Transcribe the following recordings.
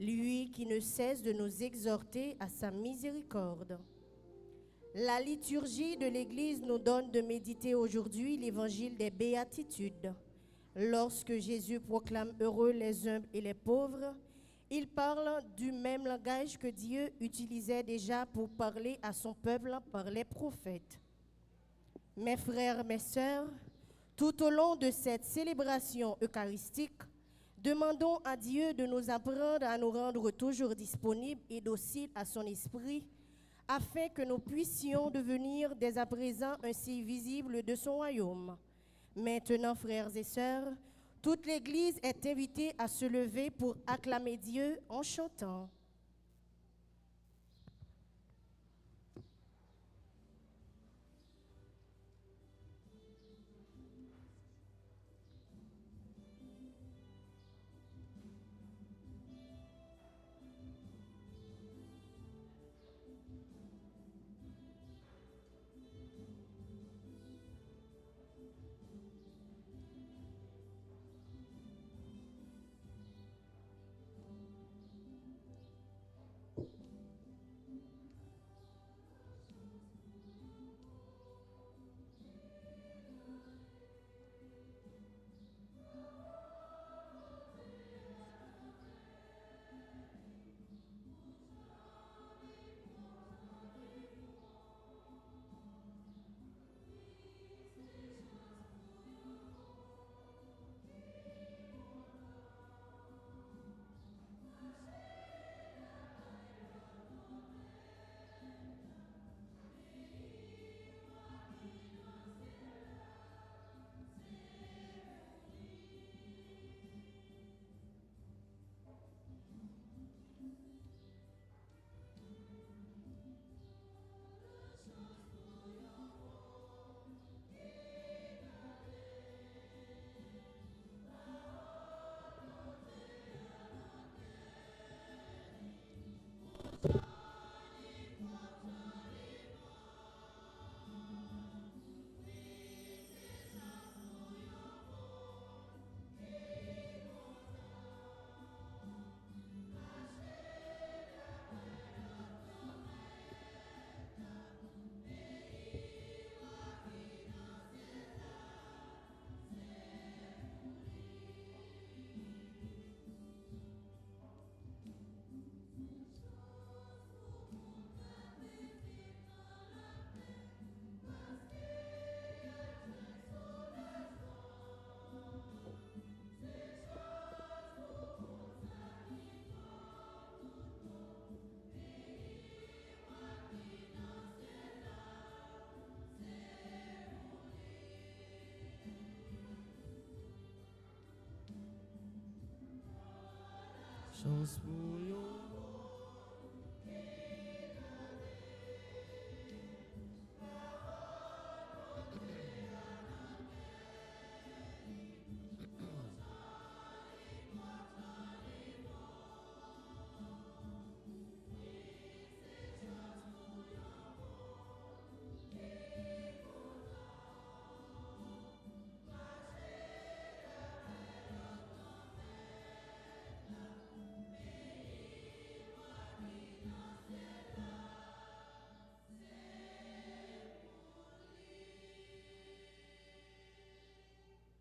lui qui ne cesse de nous exhorter à sa miséricorde. La liturgie de l'Église nous donne de méditer aujourd'hui l'évangile des béatitudes. Lorsque Jésus proclame heureux les humbles et les pauvres, il parle du même langage que Dieu utilisait déjà pour parler à son peuple par les prophètes. Mes frères, mes sœurs, tout au long de cette célébration eucharistique, demandons à Dieu de nous apprendre à nous rendre toujours disponibles et dociles à son esprit, afin que nous puissions devenir dès à présent un signe visible de son royaume. Maintenant, frères et sœurs, toute l'Église est invitée à se lever pour acclamer Dieu en chantant. Chance pour yo.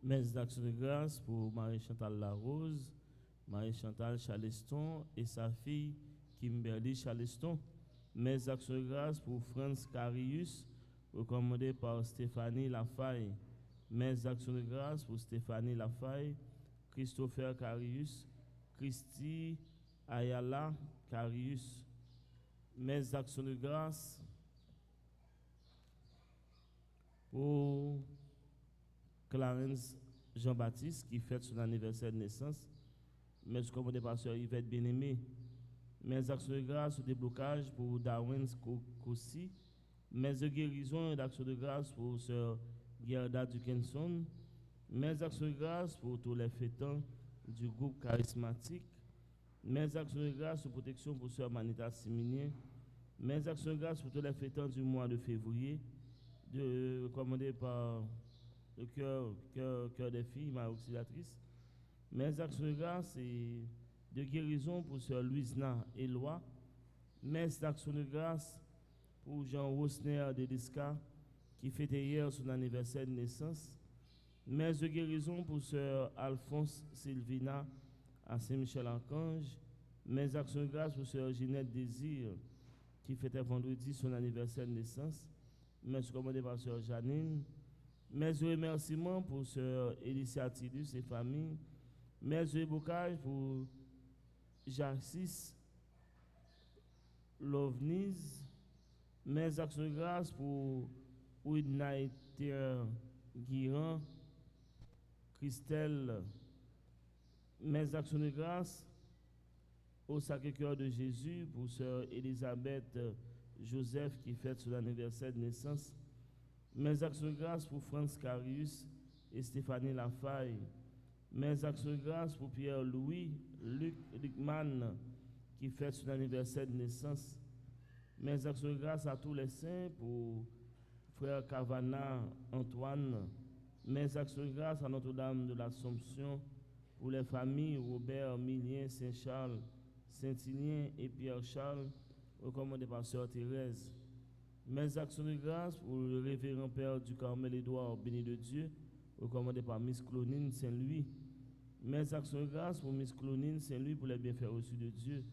Messe d'action de grâce pour Marie-Chantal Larose, Marie-Chantal Chaleston et sa fille Kimberly Chaleston. Messe d'action de grâce pour Franz Carius, recommandé par Stéphanie Lafaille. Messe d'action de grâce pour Stéphanie Lafaille, Christopher Carius, Christy Ayala Carius. Messe d'action de grâce pour Clarence Jean-Baptiste qui fête son anniversaire de naissance. Messe commandée par Sœur Yvette Bien-Aimée. Messe d'action de grâce au déblocage pour Darwin Kossi. Messe de guérison et d'action de grâce pour Sœur Gerda Dickinson. Messe d'action de grâce pour tous les fêtants du groupe charismatique. Messe d'action de grâce de protection pour Sœur Manita Siminien. Messe d'action de grâce pour tous les fêtants du mois de février, recommandé par le cœur des filles, ma auxiliatrice. Messe d'action de grâce et de guérison pour sœur Louisna Eloi, messe d'action de grâce pour Jean Rosner de Lisca, qui fêtait hier son anniversaire de naissance, messe de guérison pour sœur Alphonse Sylvina à Saint-Michel-Archange, messe d'action de grâce pour sœur Ginette Désir, qui fêtait vendredi son anniversaire de naissance, messe commandée par sœur Janine, messe de remerciement pour sœur Elicia Tidus et famille, messe de bocage pour Jarcis Lovniz, messe d'action de grâce pour Widnaiter Guiran, Christelle, messe d'action de grâce au Sacré-Cœur de Jésus pour sœur Elisabeth Joseph qui fête son anniversaire de naissance, messe d'action de grâce pour Franz Carius et Stéphanie Lafaille, messe d'action de grâce pour Pierre-Louis Lucman qui fête son anniversaire de naissance, messe d'action de grâce à tous les saints pour frère Cavana Antoine, messe d'action de grâce à Notre-Dame de l'Assomption pour les familles Robert, Milien, Saint-Charles, Saint-Hilien et Pierre-Charles, recommandé par sœur Thérèse. Messe d'action de grâce pour le révérend Père du Carmel Édouard, béni de Dieu, recommandé par Miss Clonine Saint-Louis. Messe d'action de grâce pour Miss Clonine Saint-Louis pour les bienfaits reçus de Dieu.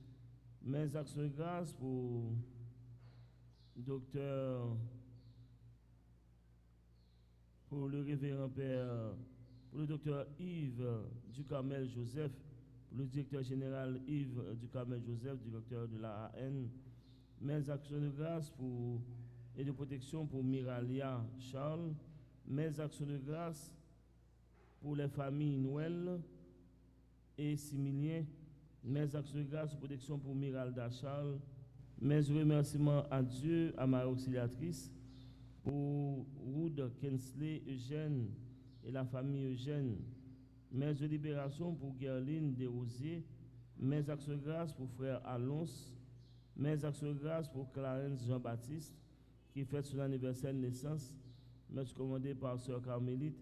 Messe d'action de grâce pour le révérend Père, pour le docteur Yves du Carmel Joseph, pour le directeur général Yves du Carmel Joseph, directeur de la AN. Mes actions de grâce et de protection pour Miralia Charles. Mes actions de grâce pour les familles Noël et Similien. Mes actions de grâce et de protection pour Miralda Charles. Mes remerciements à Dieu, à ma auxiliatrice, pour Wood Kensley Eugène et la famille Eugène. Mes de libération pour Gerline Desrosiers. Mes actions de grâce pour frère Alonso. Mes actions de grâce pour Clarence Jean-Baptiste, qui fête son anniversaire de naissance. Mes commandé par sœur Carmélite.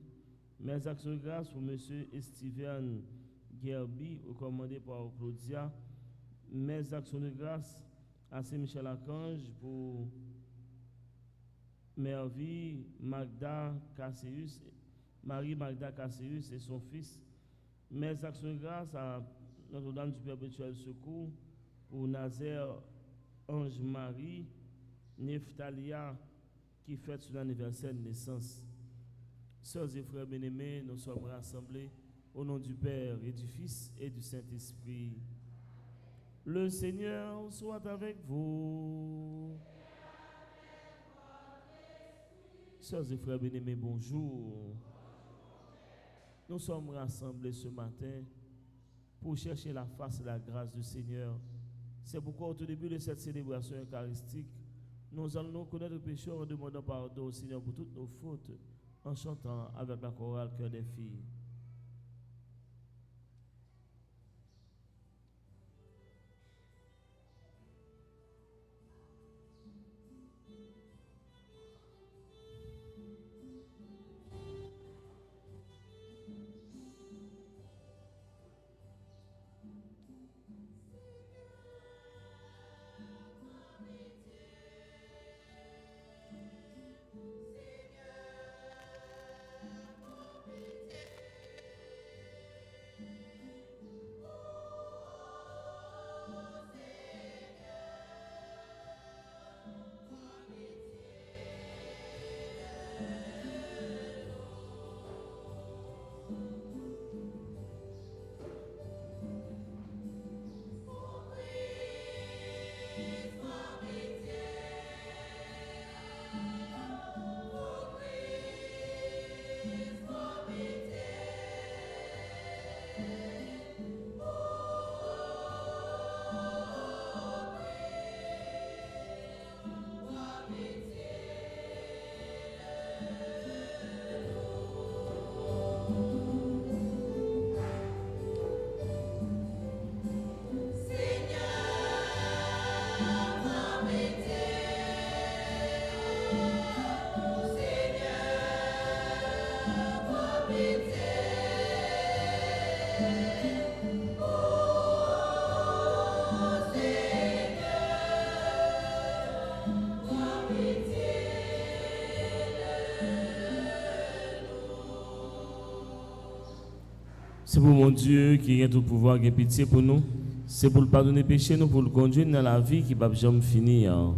Mes actions de grâce pour monsieur Esteven Gerby, recommandé par Claudia. Mes actions de grâce à Saint-Michel-Archange pour Merville Magda Casseus, Marie Magda Casseus et son fils. Mes actions de grâce à Notre-Dame du Perpétuel Secours pour Nazaire Ange-Marie Neftalia qui fête son anniversaire de naissance. Sœurs et frères bien-aimés, nous sommes rassemblés au nom du Père et du Fils et du Saint-Esprit. Le Seigneur soit avec vous. Sœurs et frères bien-aimés, bonjour. Nous sommes rassemblés ce matin pour chercher la face et la grâce du Seigneur. C'est pourquoi au tout début de cette célébration eucharistique, nous allons nous connaître le pécheur en demandant pardon au Seigneur pour toutes nos fautes, en chantant avec la chorale Cœur des filles. C'est pour mon Dieu qui a tout pouvoir, qui a pitié pour nous. C'est pour le pardonner péché, nous, pour le conduire dans la vie qui ne va jamais finir.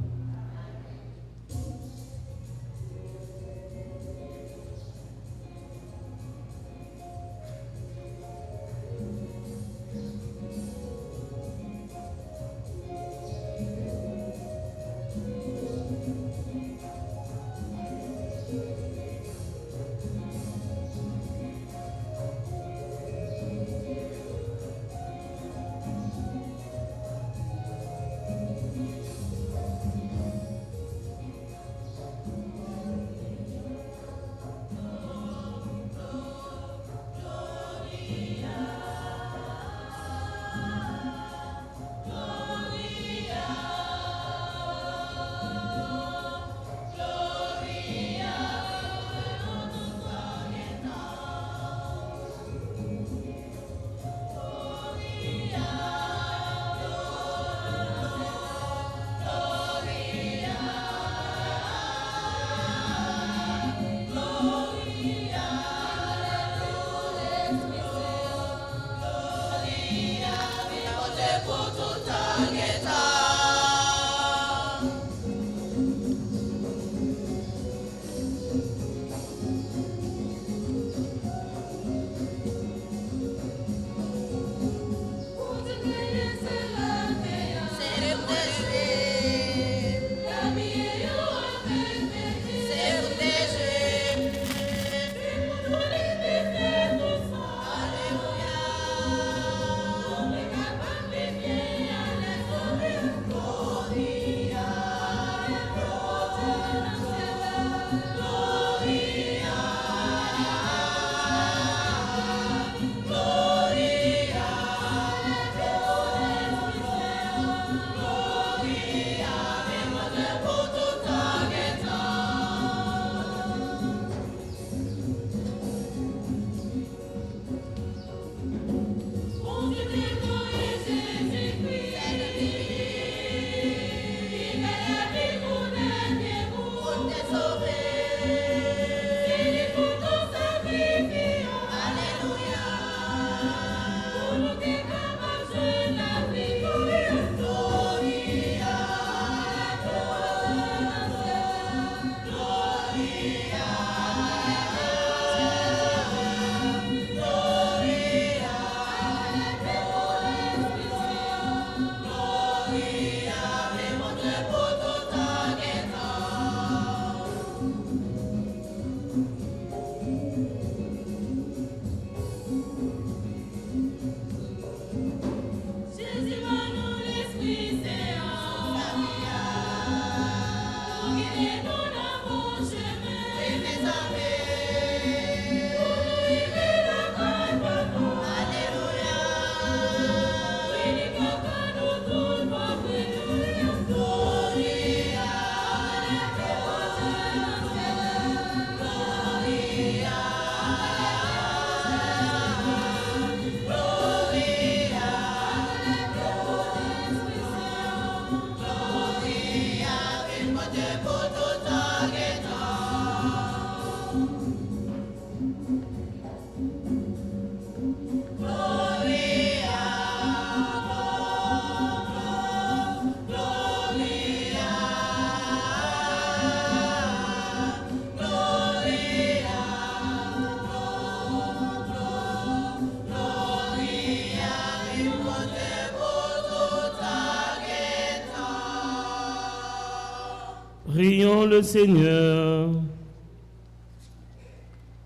Prions le Seigneur.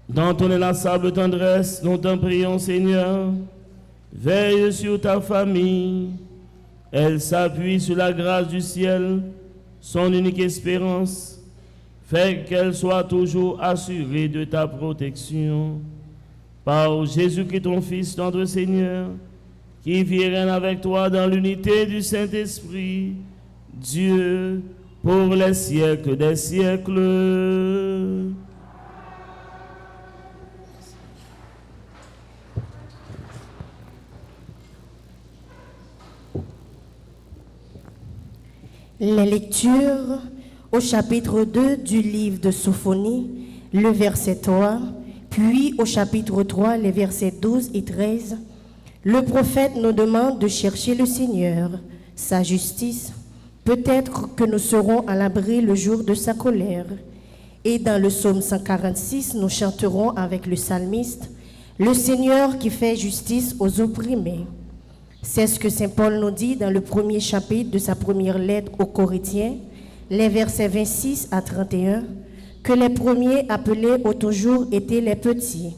Dans ton inlassable tendresse, nous t'en prions, Seigneur. Veille sur ta famille. Elle s'appuie sur la grâce du ciel, son unique espérance. Fais qu'elle soit toujours assurée de ta protection. Par Jésus-Christ, ton Fils, notre Seigneur, qui vit et règne avec toi dans l'unité du Saint-Esprit, Dieu, pour les siècles des siècles. La lecture au chapitre 2 du livre de Sophonie, le verset 3, Puis au chapitre 3, les versets 12 et 13, le prophète nous demande de chercher le Seigneur, sa justice. Peut-être que nous serons à l'abri le jour de sa colère. Et dans le psaume 146, nous chanterons avec le psalmiste, « Le Seigneur qui fait justice aux opprimés ». C'est ce que saint Paul nous dit dans le premier chapitre de sa première lettre aux Corinthiens, les versets 26 à 31, que les premiers appelés ont toujours été les petits,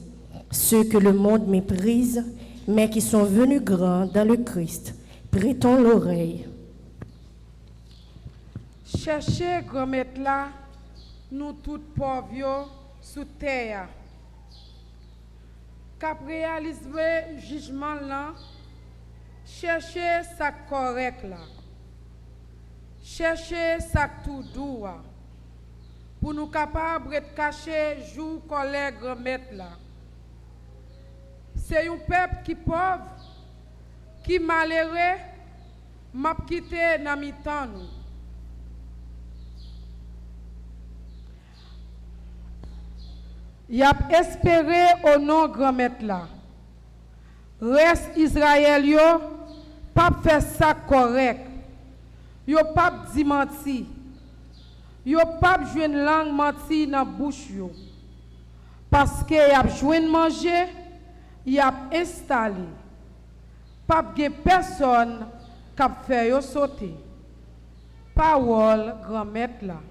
ceux que le monde méprise, mais qui sont venus grands dans le Christ. Prêtons l'oreille. Cherchez grand-mère là, nous toutes pauvres sous terre. Cap réaliser jugement là, cherchez ça correct là. Cherchez ça tout doux pour nous capables de cacher jour collègue grand-mère là. C'est un peuple qui pauvre, qui malheureux, m'a quitté dans mi-temps nous. Y a espéré au nom grand-mère là. Reste Israël yo, pas faire ça correct. Yo pas di menti. Yo pas joindre langue menti dans bouche yo. Parce que y a joindre manger, y a installé. Pas gen personne qui fait yo sauter. Parole grand-mère là.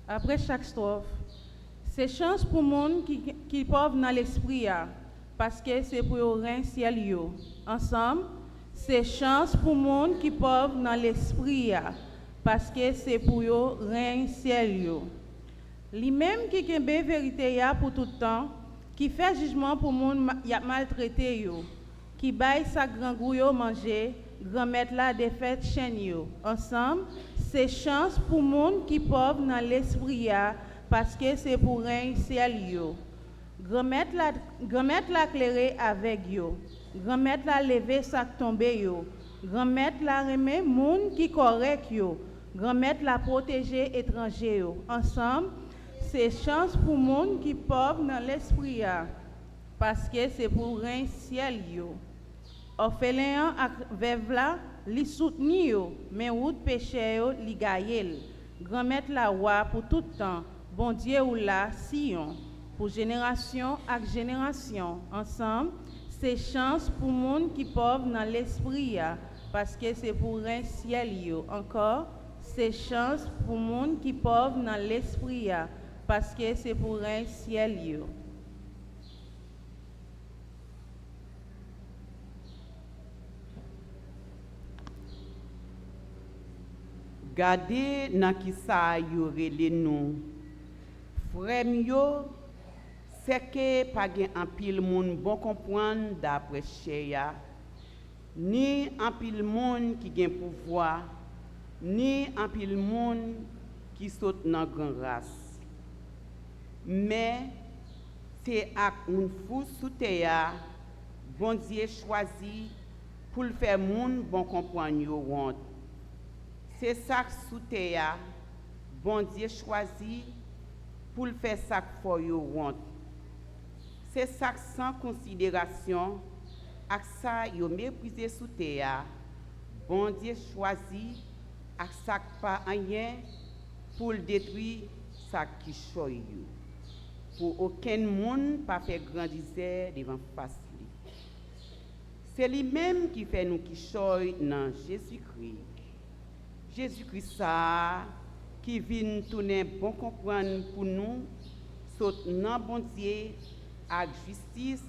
Après chaque strophe, c'est chance pour les gens qui peuvent dans l'esprit, parce que c'est pour le rein ciel. Ensemble, c'est chance pour les gens qui peuvent dans l'esprit, parce que c'est pour le rein ciel. Lui-même qui a la vérité pour tout le temps, qui fait jugement pour les gens qui ont maltraité, qui baille sa grand-goût manger, grand-mère la défaite chaîne. Ensemble, c'est chance pour les gens qui peuvent dans l'esprit, parce que c'est pour un ciel. Grand-mère la clairé avec yo. Grand-mère la levé sac tombé yo. Grand-mère la remet moun qui correct yo. Grand-mère la protéger étranger yo. Ensemble, c'est chance pour les gens qui peuvent dans l'esprit, parce que c'est pour un ciel. Orphelin ak veuve la li soutenu yo, mais route péché yo li gaye. Grand-mère la wa pour tout temps. Bon Dieu ou la Sion pour génération ak génération. Ensemble, c'est chance pour monde qui peuvent dans l'esprit, parce que c'est pour un ciel. Encore, c'est chance pour monde qui peuvent dans l'esprit, parce que c'est pour un ciel. Gardez dans qui ça yo relé nous. Frère yo, c'est que pas gen en pile monde bon comprendre d'après cheya, ni en pile monde qui gen pouvoir, ni en pile monde qui saute dans grand race. Mais c'est ak un fou sous terre, bon Dieu choisi pour le faire monde bon comprendre yo honte. C'est ça sous terre, bon Dieu choisi pour le faire ça for you want. C'est ça sans considération, ak ça yo méprisé sous terre, bon Dieu choisi, ak ça pas rien pour le détruire ça qui choy you. Pour aucun monde pas faire grandir devant face lui. C'est lui-même qui fait nous qui choy dans Jésus-Christ. Jésus-Christ ça qui vient tourner bon comprendre pour nous, saute dans bon Dieu avec justice,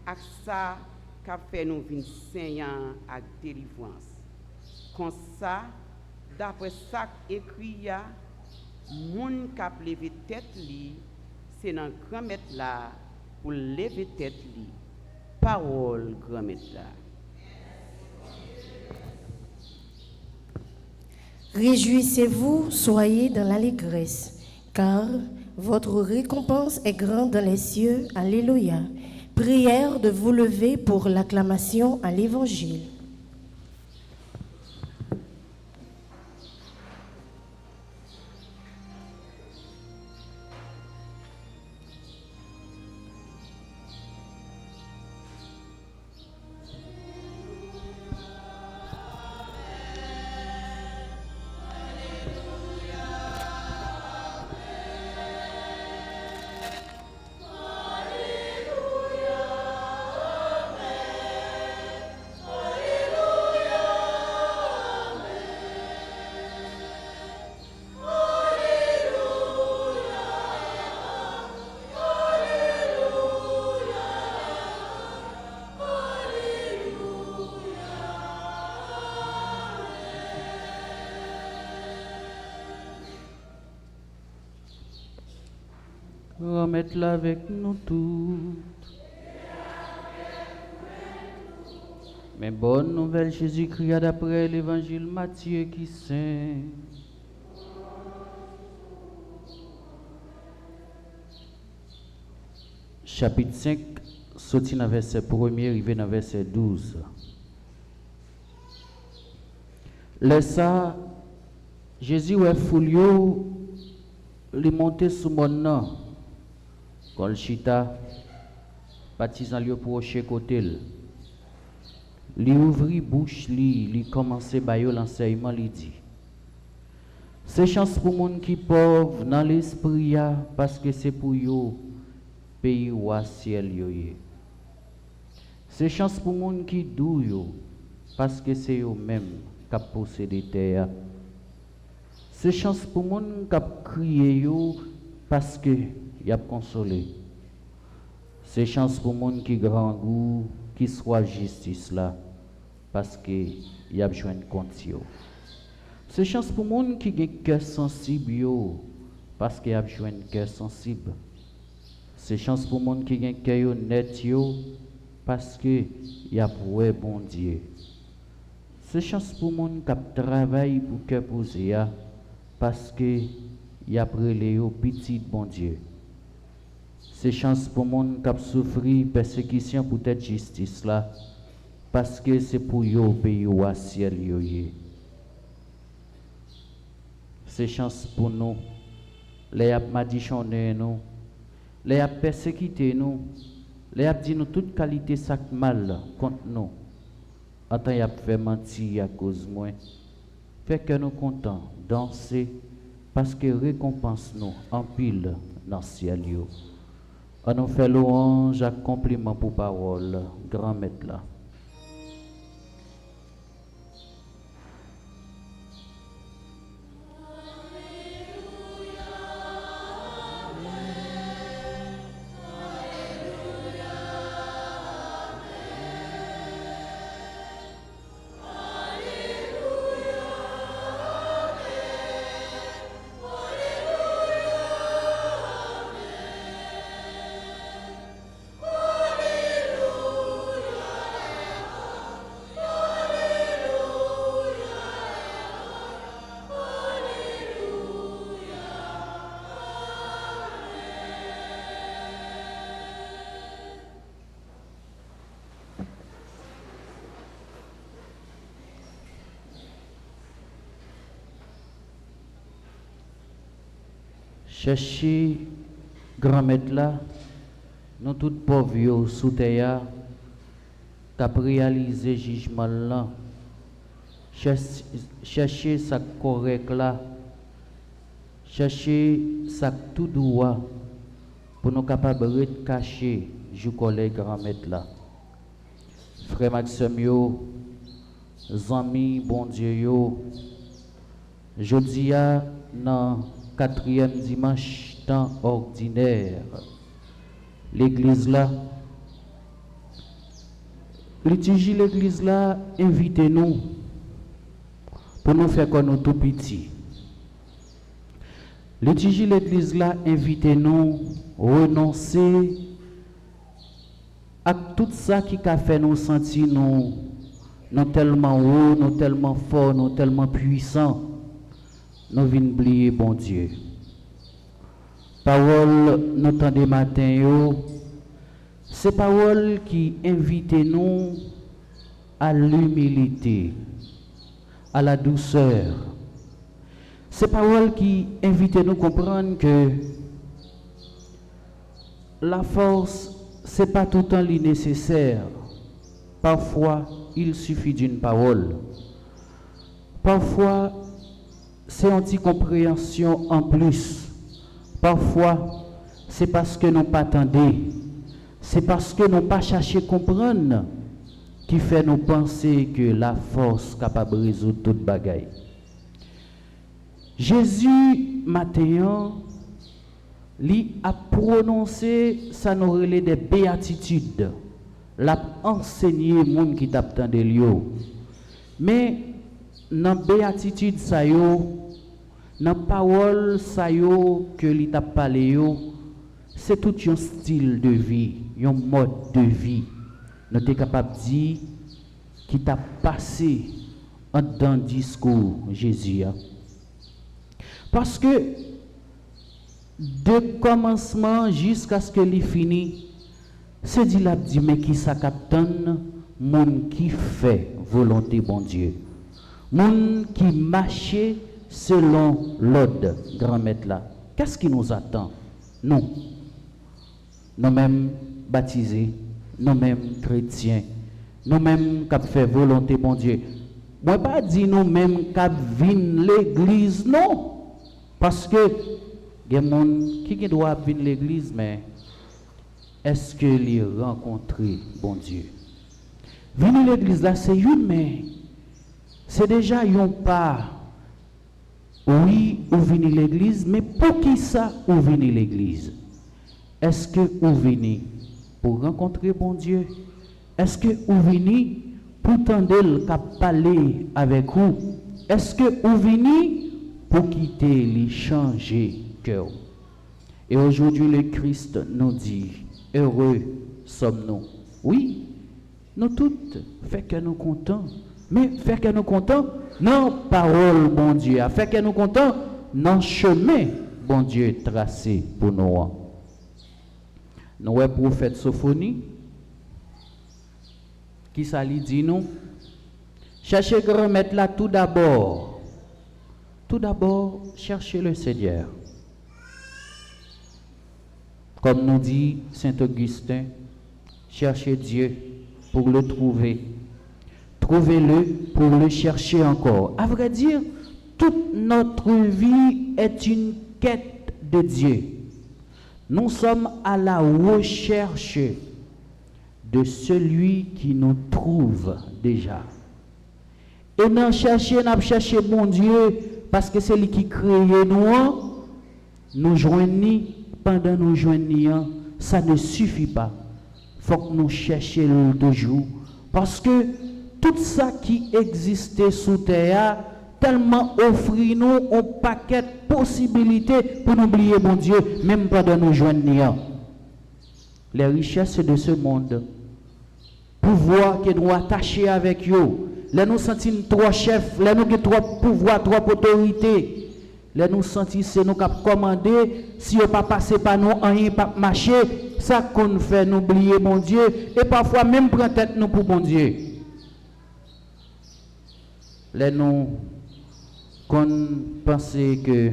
avec ça qui fait nous venir saignant avec délivrance. Comme ça, d'après ça écrit, moun qui a levé tête li, c'est dans grand maître là pour lever tête li. Parole grand maître là. Réjouissez-vous, soyez dans l'allégresse, car Votre récompense est grande dans les cieux. Alléluia. Prière de vous lever pour l'acclamation à l'Évangile. Remettre-la avec nous toutes. Mais bonne nouvelle, Jésus-Christ, d'après l'évangile Matthieu qui saint. Chapitre 5, sorti dans verset 1er, arrivé dans verset 12. Laissa Jésus ouais foulio li monter sous mon nom. Kol chita baptisant lui pour chez côté. Li ouvri bouche li commencer bayo l'enseignement li dit. C'est chance pour moun qui pauvre dans l'esprit parce que c'est pour yo pays ou ciel yo ye. C'est chance pour moun qui dou yo parce que c'est yo même qui possédé terre. C'est chance pour moun qui crié yo parce que y a consolé. C'est chance pour moun qui grand goût qui soit justice là parce que y a besoin de compte yo. C'est chance pour moun qui gen cœur sensible yo parce que y a besoin de cœur sensible. C'est chance pour moun qui gen cœur net yo parce que y a ouais bon Dieu. C'est chance pour moun qui travaille pour cœur posé parce que y a prélé yo petit bon Dieu. C'est chance pour moun qui souffri persécution pour cette justice là parce que c'est pour yo pays ou à ciel yo ye. C'est chance pour nous les a madichonné nous, les a persécuté nous, les a dit nous toute qualité sac mal contre nous. En tant y a fait mentir à cause moi. Fait que nous contents danser parce que récompense nous en pile dans ciel yo. On nous fait louange à compliment pour parole, grand maître là. Cherchez grand maître là, nous tous pauvres sous terre, t'as réalisé jugement là. Cherchez ça correct là, cherchez ça tout droit pour nous capables de cacher, je collègue grand maître là. Frère Maxime yo, amis bon Dieu yo, jodi a nan 4e dimanche temps ordinaire. L'église là, liturgie l'église là, invitez-nous pour nous faire comme nous tout petit. Liturgie l'église là, invitez-nous renoncer à tout ça qui a fait nous sentir nous tellement haut, nous tellement fort, nous tellement puissants. Nous venons oublier bon Dieu. Parole nous tendez matin yo, c'est parole qui invite nous à l'humilité, à la douceur. C'est parole qui invite nous à comprendre que la force, c'est pas tout le temps nécessaire. Parfois, il suffit d'une parole. Parfois, c'est une petite compréhension en plus. Parfois, c'est parce que nous pas attendons. C'est parce que nous pas cherché à comprendre qui fait nous penser que la force est capable de résoudre toute bagaille. Jésus, matin, lui a prononcé ça nous relève des béatitudes. L'a enseigné monde qui t'attend de lui. Mais dans béatitude ça yo, dans parole ça yo que lui t'a parlé yo, c'est tout un style de vie, un mode de vie. Nous sommes capables de dire qui t'a passé dans le discours Jésus. Parce que de commencement jusqu'à ce que il finisse, c'est dit là dit mais qui ça captonne monde qui fait volonté bon Dieu. Monde qui marche selon l'ordre grand maître là. Qu'est-ce qui nous attend? Nous mêmes baptisés, nous mêmes chrétiens, nous mêmes qui fait volonté bon Dieu. Moi pas dit nous mêmes qui viennent l'église non. Parce que il y a des gens qui doivent venir l'église, mais est-ce que les rencontrer bon Dieu? Venir l'église là, c'est une, mais c'est déjà un pas. Oui, ou venir l'église, mais pour qui ça ou venir l'église? Est-ce que vous venez pour rencontrer bon Dieu? Est-ce que vous venez pour tendre le cap parler avec vous? Est-ce que vous venez pour quitter les changer cœur? Et aujourd'hui, le Christ nous dit, heureux sommes-nous. Oui, nous toutes, fait que nous contents. Mais fait que nous contents, non parole, bon Dieu. Fait que nous contents, non chemin, bon Dieu, tracé pour nous. Nous, le prophète Sophonie, qui s'allie dit nous, cherchez que remettre là tout d'abord. Tout d'abord, cherchez le Seigneur. Comme nous dit Saint Augustin, cherchez Dieu pour le trouver. Trouvez-le pour le chercher encore. À vrai dire, toute notre vie est une quête de Dieu. Nous sommes à la recherche de celui qui nous trouve déjà. Et nous cherchons bon Dieu parce que c'est lui qui crée nous joignons pendant nous joignons, ça ne suffit pas. Il faut que nous cherchions toujours parce que tout ça qui existait sous terre tellement offre nous un paquet de possibilités pour n'oublier bon Dieu même pendant nous joignons. Les richesses de ce monde, pouvoir que nous attachés avec eux, les nous sentir trois chefs, les nous avons trop pouvoir, trop autorité. Les nous sentir c'est nous qui commander, si on pas passer par nous, rien pas marcher, ça qu'on fait nous oublier mon Dieu et parfois même prendre tête nous pour bon Dieu. Les nous qu'on penser que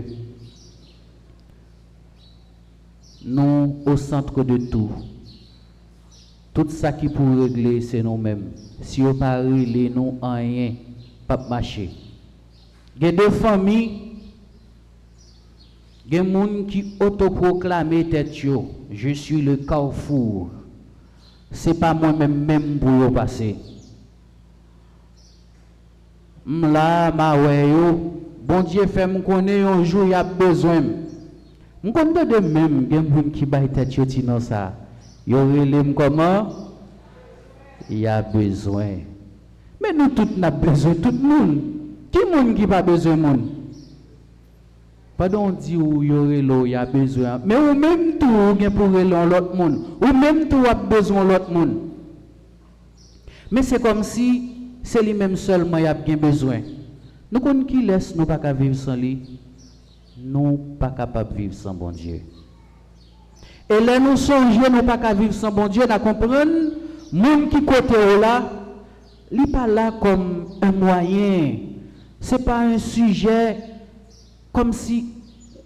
nous au centre de tout. Tout ça qui pour régler c'est nous-mêmes. Si on pas régler nous en rien, pas marcher. Il y a des familles, il y a des gens qui autoproclament tête yo, je suis le carrefour. C'est pas moi-même pour le passer. Là, bon Dieu fait me connaître un jour il y a besoin. Me connaît de même, il y a des gens qui baillent tête yo ti non ça. Yo relève comment? Il y a besoin. Mais nous tous n'a besoin, tout le monde. Qui monde qui pas besoin monde? Pardon, on dit où il y a besoin. Mais ou même tout ou pour l'autre monde. Ou même tout a besoin l'autre monde. Mais c'est comme si c'est lui-même seulement il a bien besoin. Nous connaissons qui laisse nous pas vivre sans lui. Nous pas capable de vivre sans bon Dieu. Et là, nous songeons, nous pas qu'à vivre sans bon Dieu, nous comprenons, monde qui côté là, il n'est pas là comme un moyen. Ce n'est pas un sujet comme si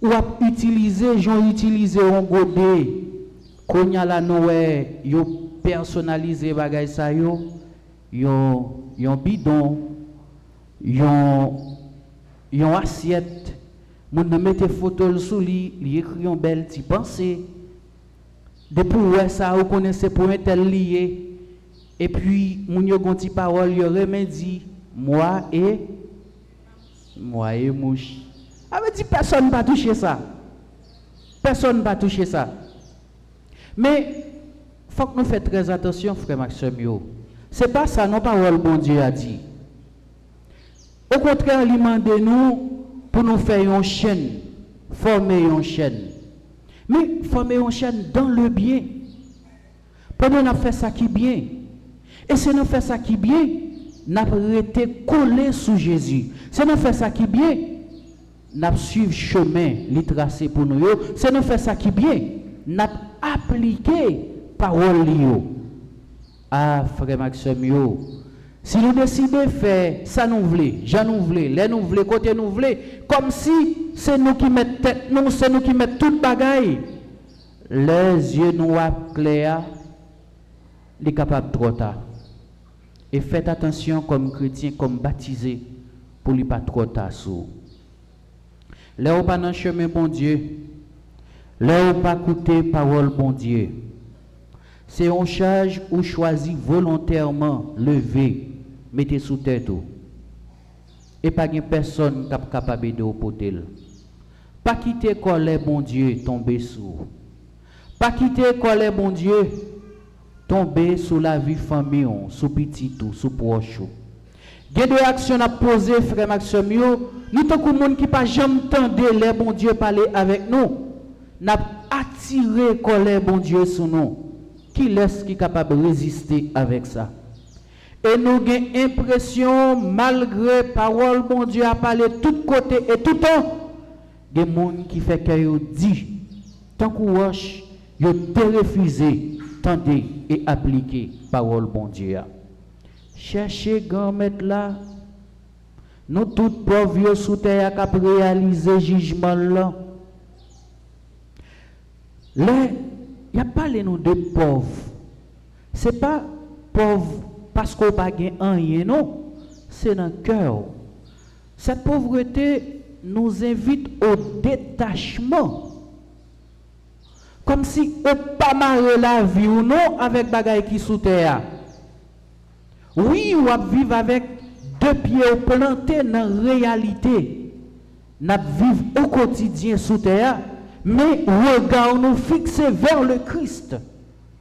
on a utilisé, j'en utilisé un godé. Quand il y a la Noé, ils ont personnalisé bagay sa yo, yon bidon, yon assiette. Moun nan mette photo sous li écrit yon belle ti pensée. Depuis ouais ça vous connaissez pour un tel lié. Et puis moun yo gon ti parole yo remédie moi et mouche. Avait dit personne pas toucher ça. Personne pas toucher ça. Mais faut que nous fassions très attention, frère Maxime. Ce n'est pas ça, non, parole bon Dieu a dit. Au contraire, il demande nous pour nous faire une chaîne, former une chaîne. Mais former une chaîne dans le bien. Pour nous faire ça qui est bien. Et si nous faisons ça qui est bien, nous avons été collés sous Jésus. Si nous faisons ça qui est bien, nous avons suivi le chemin, les tracé pour nous. Si nous faisons ça qui est bien, nous avons appliqué parole liyo. Ah, frère Maxime, si nous décidons de faire ça, nous voulons, j'en nous voulons, les nous voulons, côté nous voulons, comme si c'est nous qui mettons tête, nous, c'est nous qui mettons toute bagaille. Les yeux noirs clairs, les capables trop tard. Et faites attention comme chrétien, comme baptisé, pour ne pas trop tard sous. Là où pas dans le chemin, bon Dieu, là où pas écouter parole, bon Dieu. C'est un charge ou choisi volontairement lever, mettez sous tête. Et pas de personne qui est capable de porter. Pas quitter colère, bon Dieu, tomber sous. Pas quitter colère, bon Dieu, tomber sous la vie famille, sous petit tout, sous proche. Il y a des actions à poser, frère Maxime. Nous sommes des gens qui pas jamais entendu les bon Dieu parler avec nous. N'a attiré colère, bon Dieu, sur nous. Qui laisse qui est capable de résister avec ça? Et nous avons l'impression, malgré parole, bon Dieu a parlé de tous côtés et tout temps, des gens qui fait que dit, tant qu'on roche, ils ont refusé, tenter et appliquer parole, bon Dieu. Cherchez grand maître là, nous tous pauvres sous terre qui ont réalisé le jugement là. Il n'y a pas les noms de pauvres. Ce n'est pas pauvre parce qu'on n'a pas rien, non. C'est dans le cœur. Cette pauvreté nous invite au détachement. Comme si on n'a pas marre la vie ou non avec les bagailles qui sous terre. Oui, on va vivre avec deux pieds plantés dans la réalité. On va vivre au quotidien sous terre. Mais regard nous fixé vers le Christ,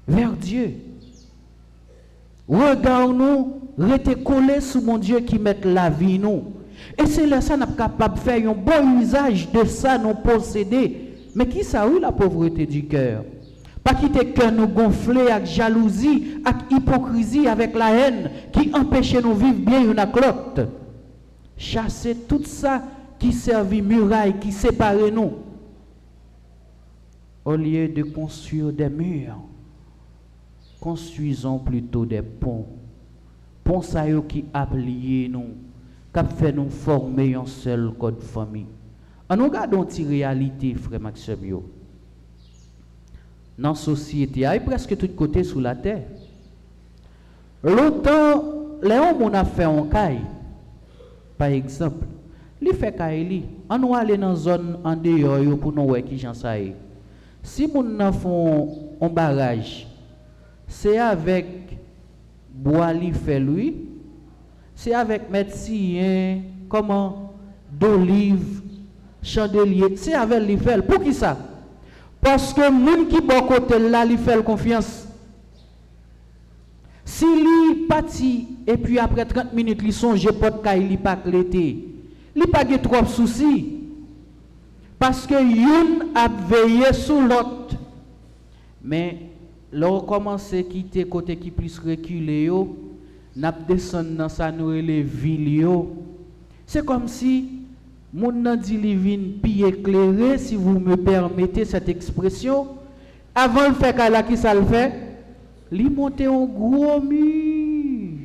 vers Dieu. Regard nous rester collé sous mon Dieu qui met la vie nous. Et c'est là ça nous sommes capables de faire un bon usage de ça nous posséder. Mais qui ça oui la pauvreté du cœur? Pas quitter le cœur nous gonfler avec jalousie, avec hypocrisie, avec la haine qui empêche nous vivre bien une avec l'autre. Chasser tout ça qui servit muraille, qui sépare nous. Au lieu de construire des murs, construisons plutôt des ponts. Ponts qui appliquent nous, qui fait nous former un seul code famille. En nous regardons une réalité, frère Maxime. Dans la société, il y a presque tout côté sous la terre. Longtemps, les hommes ont fait un caille. Par exemple, ils font caille. On nous aller dans une zone en dehors pour nous voir qui j'en sais. Si nous font un barrage, c'est avec bois li fait lui, c'est avec médecin, comment d'olive, chandelier, c'est avec li fait. Pour qui ça? Parce que moun qui bon côté là li fait confiance. Si li parti et puis après 30 minutes li songe pot kay li pas l'été, li pas de trop soucis. Parce que yon a veillé sur l'autre. Mais lorsqu'on commence à quitter côté qui plus reculé, n'a descend dans sa nouvelle ville. C'est comme si mon nan dit li vin pi éclairé, si vous me permettez cette expression, Avant le fait qu'elle qui ça le fait, il monte un gros mur.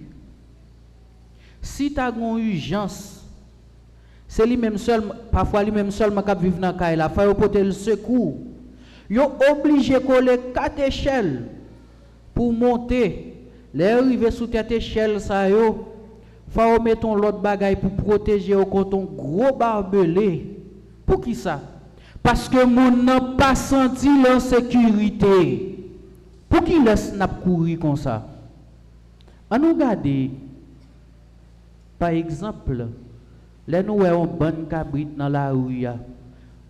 Si tu as une urgence, c'est lui-même seul, parfois lui-même seul qui vivre dans la il faut porter le secours. Ils sont obligés de coller 4 échelles pour monter. Les arrivés sous cette échelle, ça yo, faut mettre l'autre bagaille pour protéger au contre un gros barbelé. Pour qui ça? Parce que mon n'a pas senti l'insécurité. Pour qui laisse n'a courir comme ça? On nous regarde, par exemple, les nous avons une bonne cabrite dans la rue.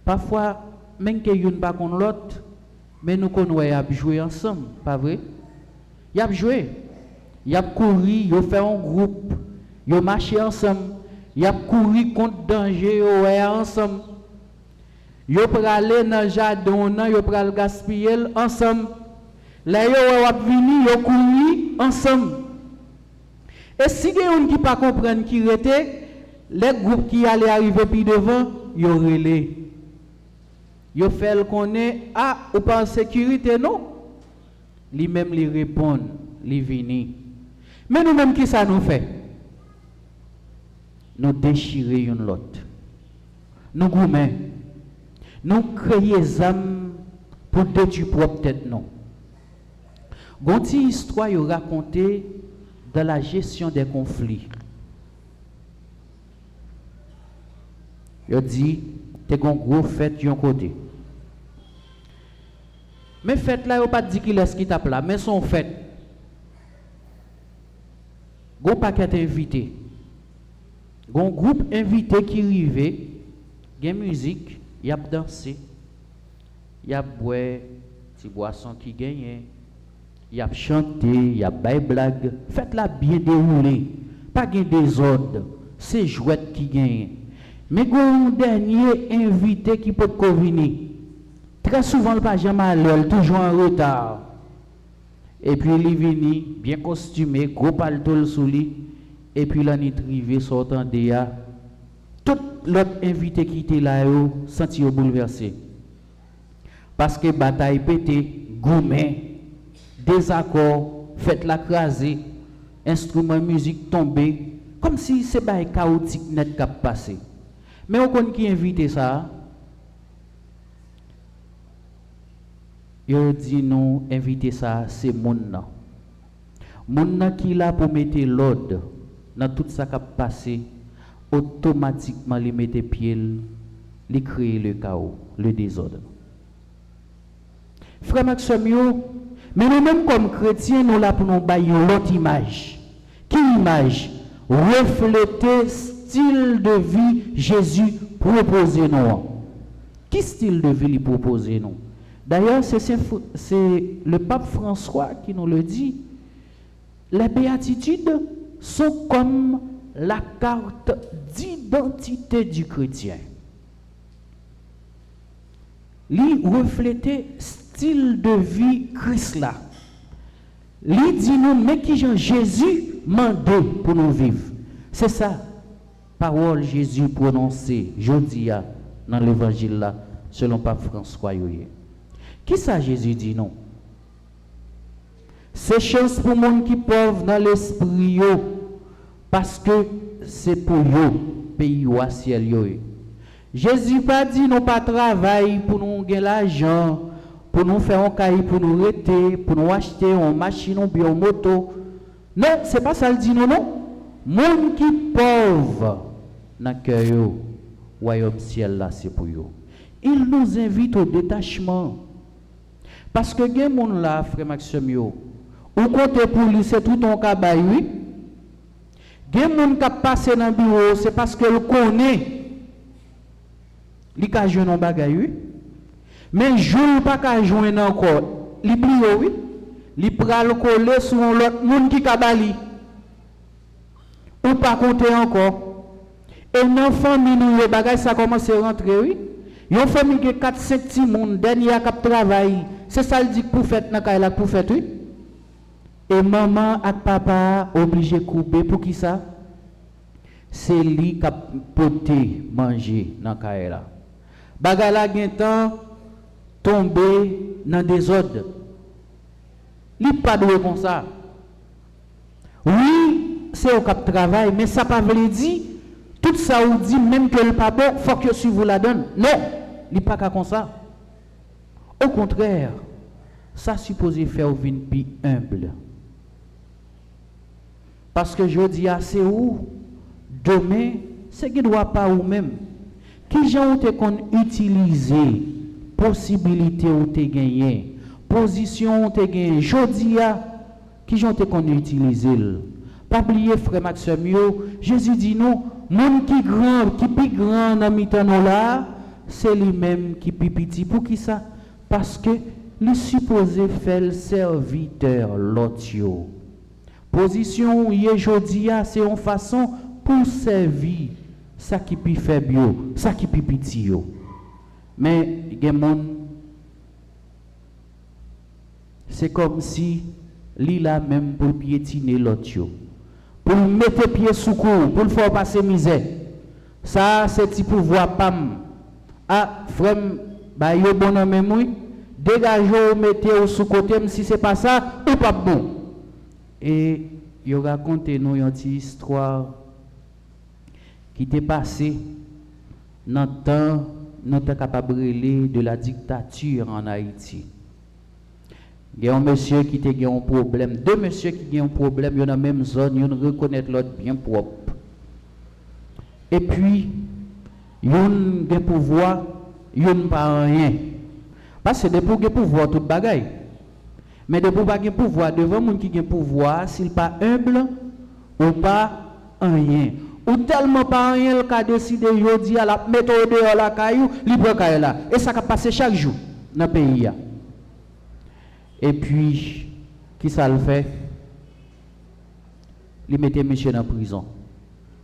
Parfois, même que yon pas contre l'autre, mais nous connaissons jouer ensemble, pas vrai? Y a joué, y a couru, y a fait un groupe, y a marché ensemble, y a couru contre danger, y a ensemble. Yo pour aller dans le jardin, yo pour aller gaspiller ensemble. Là yo vini, yo couru ensemble. Et si quelqu'un qui pas comprendre qui était, les groupes qui allaient arriver puis devant, yo relé. Yo fait le connaît, ah, ou pas en sécurité non? Lui même lui répond, lui vini. Mais nous même qui ça nous fait? Nous déchirer une l'autre. Nous goumets. Nous créons des âmes pour détruire propre tête non. Gonti histoire yo raconté dans la gestion des conflits. Yo dit t'es gon gros fête yon côté. Mais fête là yo pas dit qu'il est qui tape là, mais son fête. Gon paquet invité. Gon groupe invité qui rive, gen musique, y a dansé, y a boire ti boisson qui gagne, y a chanté, y a bay blague, faites la bien déroulée, pas gen désordre, c'est jouette qui gagne. Mais gon dernier invité qui peut venir. Très souvent le pas jamais à l'heure, toujours en retard. Et puis il vini bien costumé, gros palto sous lui, et puis là il trivé sortant de ya. Tout l'autre invité qui était là, senti bouleversé. Parce que bataille pété, gourmet, désaccord, fête la craser, instrument musique tombé, comme si c'est pas chaotique net qui passé. Mais on connaît qui invité ça. Yo dit nous inviter ça c'est moun qui là pour mettre l'ordre dans tout ça qui a passé. Automatiquement les mettre pied, les créer le chaos, le désordre. Frère Maxime, mais nous-mêmes comme chrétiens, nous là pour nous bailler l'autre image. Quelle image? Refléter style de vie Jésus proposé nous. Quel style de vie il propose nous? D'ailleurs, c'est le pape François qui nous le dit. Les béatitudes sont comme la carte d'identité du chrétien. Lui refléter style de vie Christ là. Lui dit nous mais qui Jean Jésus mandé pour nous vivre. C'est ça parole Jésus prononcée jodi dans l'évangile là selon pape François. Qui ça Jésus dit non? C'est chance pour monde qui pauvre dans l'esprit parce que c'est pour eux pays ou ciel yo. Jésus pas dit nous pas travail pour nous gagner l'argent, pour nous faire un cahier pour nous rester, pour nous acheter une machine ou bien une moto. Non, c'est pas ça le dit non. Monde qui pauvre dans cœur yo, royaume ciel là c'est pour eux. Il nous invite au détachement. Parce que gen moun là frère Maxime yo, ou compte pour lui c'est tout ton cabay oui. Gen moun qui passe dans bureau c'est parce que le connaît. Li ka joindre bagay oui. Mais jour pas ka joindre encore. Li plie oui. Li pral coller sur l'autre moun qui ka bali. Ou pas compter encore. Et dans famille nous le bagay ça commence à rentrer oui. Yon famille qui 4-5 petits moun dernier qui travaille. C'est ça le dit pour faire dans la pour faire oui. Et maman et papa obligé de couper pour qui ça? C'est lui qui a porté manger dans la. Bagala gen temps tomber dans le désordre. Il n'est pas doué comme ça. Oui, c'est au cap travail, mais ça ne veut pas dire tout ça ou dit même que le pas bon, il faut que vous la donne. Non, il n'est pas comme ça. Au contraire, ça supposé faire une vie humble. Parce que je dis à c'est où demain, c'est qui ne doit pas ou même. Qui gens ont utilisé possibilité ou te gagné, position ou te gagné, je dis à qui gens ont utilisé. Pas oublier frère Maxime, Jésus dit nous, monde qui grand, qui plus grand dans mi-temps là, c'est lui-même qui plus petit. Pour qui ça? Parce que il supposé faire le serviteur l'autre. Position où jodi a c'est une façon pour servir ça qui plus faible, ça qui plus petit. Mais il y a c'est comme si il a même pour piétiner l'autre. Pour mettre pied sous cou, pour le faire passer misère. Ça c'est petit pouvoir pam. Ah frère ba yo bonhomme moi dégagez mettez sous côté si c'est pas ça ou pas bon. Et il raconte nous une petite histoire qui était passée dans le temps nous sommes capables de la dictature en Haïti. Il y a un monsieur qui a un problème, deux messieurs qui ont un problème, il y a dans la même zone, ils reconnaissent l'autre bien propre. Et puis, ils ont un pouvoir, ils n'ont pas rien. Parce que pour le pouvoir, tout bagaille. Mais de pour pas de pouvoir, devant les gens qui ont pouvoir, s'il n'est pas humble ou pas rien. Ou tellement pas rien, le cas décidé, il dit à la méthode de la caillou, libre caillou là. Et ça va passer chaque jour dans le pays. Et puis, qui ça le fait? Il mettait monsieur dans la prison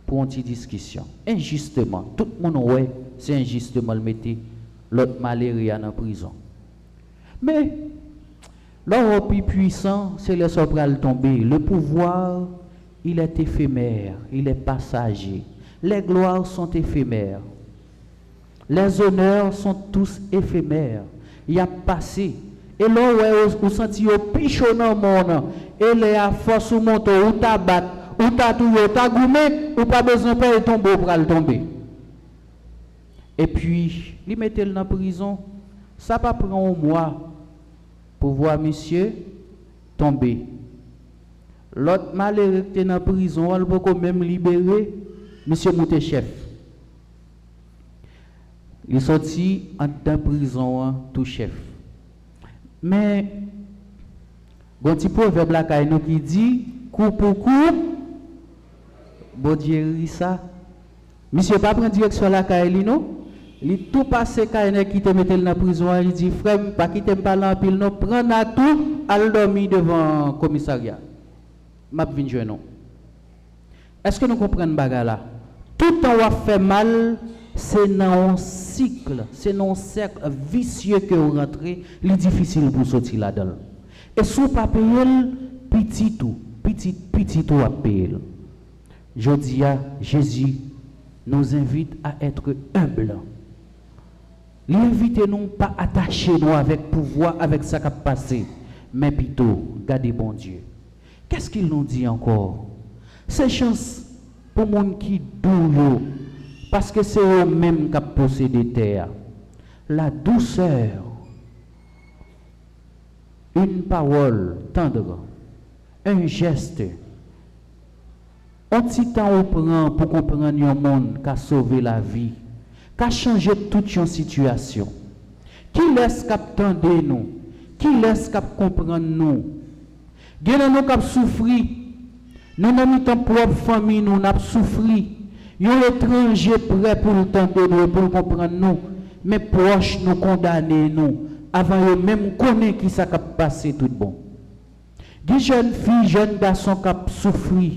pour une petite discussion. Injustement, tout le monde, ouais, c'est injustement le mettait l'autre malheureux dans la prison. Mais, l'homme plus puissant, c'est le sopral tombé. Le pouvoir, il est éphémère, il est passager. Les gloires sont éphémères. Les honneurs sont tous éphémères. Il y a passé. Et là, vous sentez au pichon dans le monde. Et là, à force ou monte, ou tabac, ou tatoué, ou tagoumé, ou pas besoin de tomber pour le tomber. Et puis, il mettait dans la prison. Ça va prendre un mois pour voir monsieur tomber. L'autre malheureux qui était dans la prison, il peut même libérer monsieur monte chef. Il est sorti en dans prison, tout chef. Mais, il y a un petit proverbe là qui dit, coup pour coup, bon Dieu, ça. Monsieur, pas prendre direction là, non? Il tout passé qui te mettait dans la prison, il dit, frère, pas quitter pas là, puis non, prendre à tout, à dormir devant le commissariat. M'a vinn joindre. Est-ce que nous comprenons bagarre là? Tout en a fait mal, c'est dans un cycle, c'est dans un cercle vicieux que vous rentrez, il est difficile pour sortir là-dedans. Et si vous ne payez pas, petit tout à payer. Je dis à Jésus nous invite à être humbles. L'invitez-nous pas à attacher nous avec pouvoir, avec ça qui a passé, mais plutôt garder bon Dieu. Qu'est-ce qu'il nous dit encore? C'est chance pour les gens qui doux, parce que c'est eux-mêmes qui possèdent des terres. La douceur, une parole tendre, un geste, un petit temps on prend pour comprendre un monde qui a sauvé la vie, qui a changé toute une situation. Qui laisse qu'attendre nous? Qui laisse qu'à comprendre nous? Nous avons souffert. Nous avons mis notre propre famille, nous avons souffert. Il y a un étranger prêt pour nous tenter nous, pour comprendre nous. Mais proches nous condamner nous. Avant de même connaître qui ça a passé tout bon. Des jeunes filles, jeunes garçons qui ont souffert.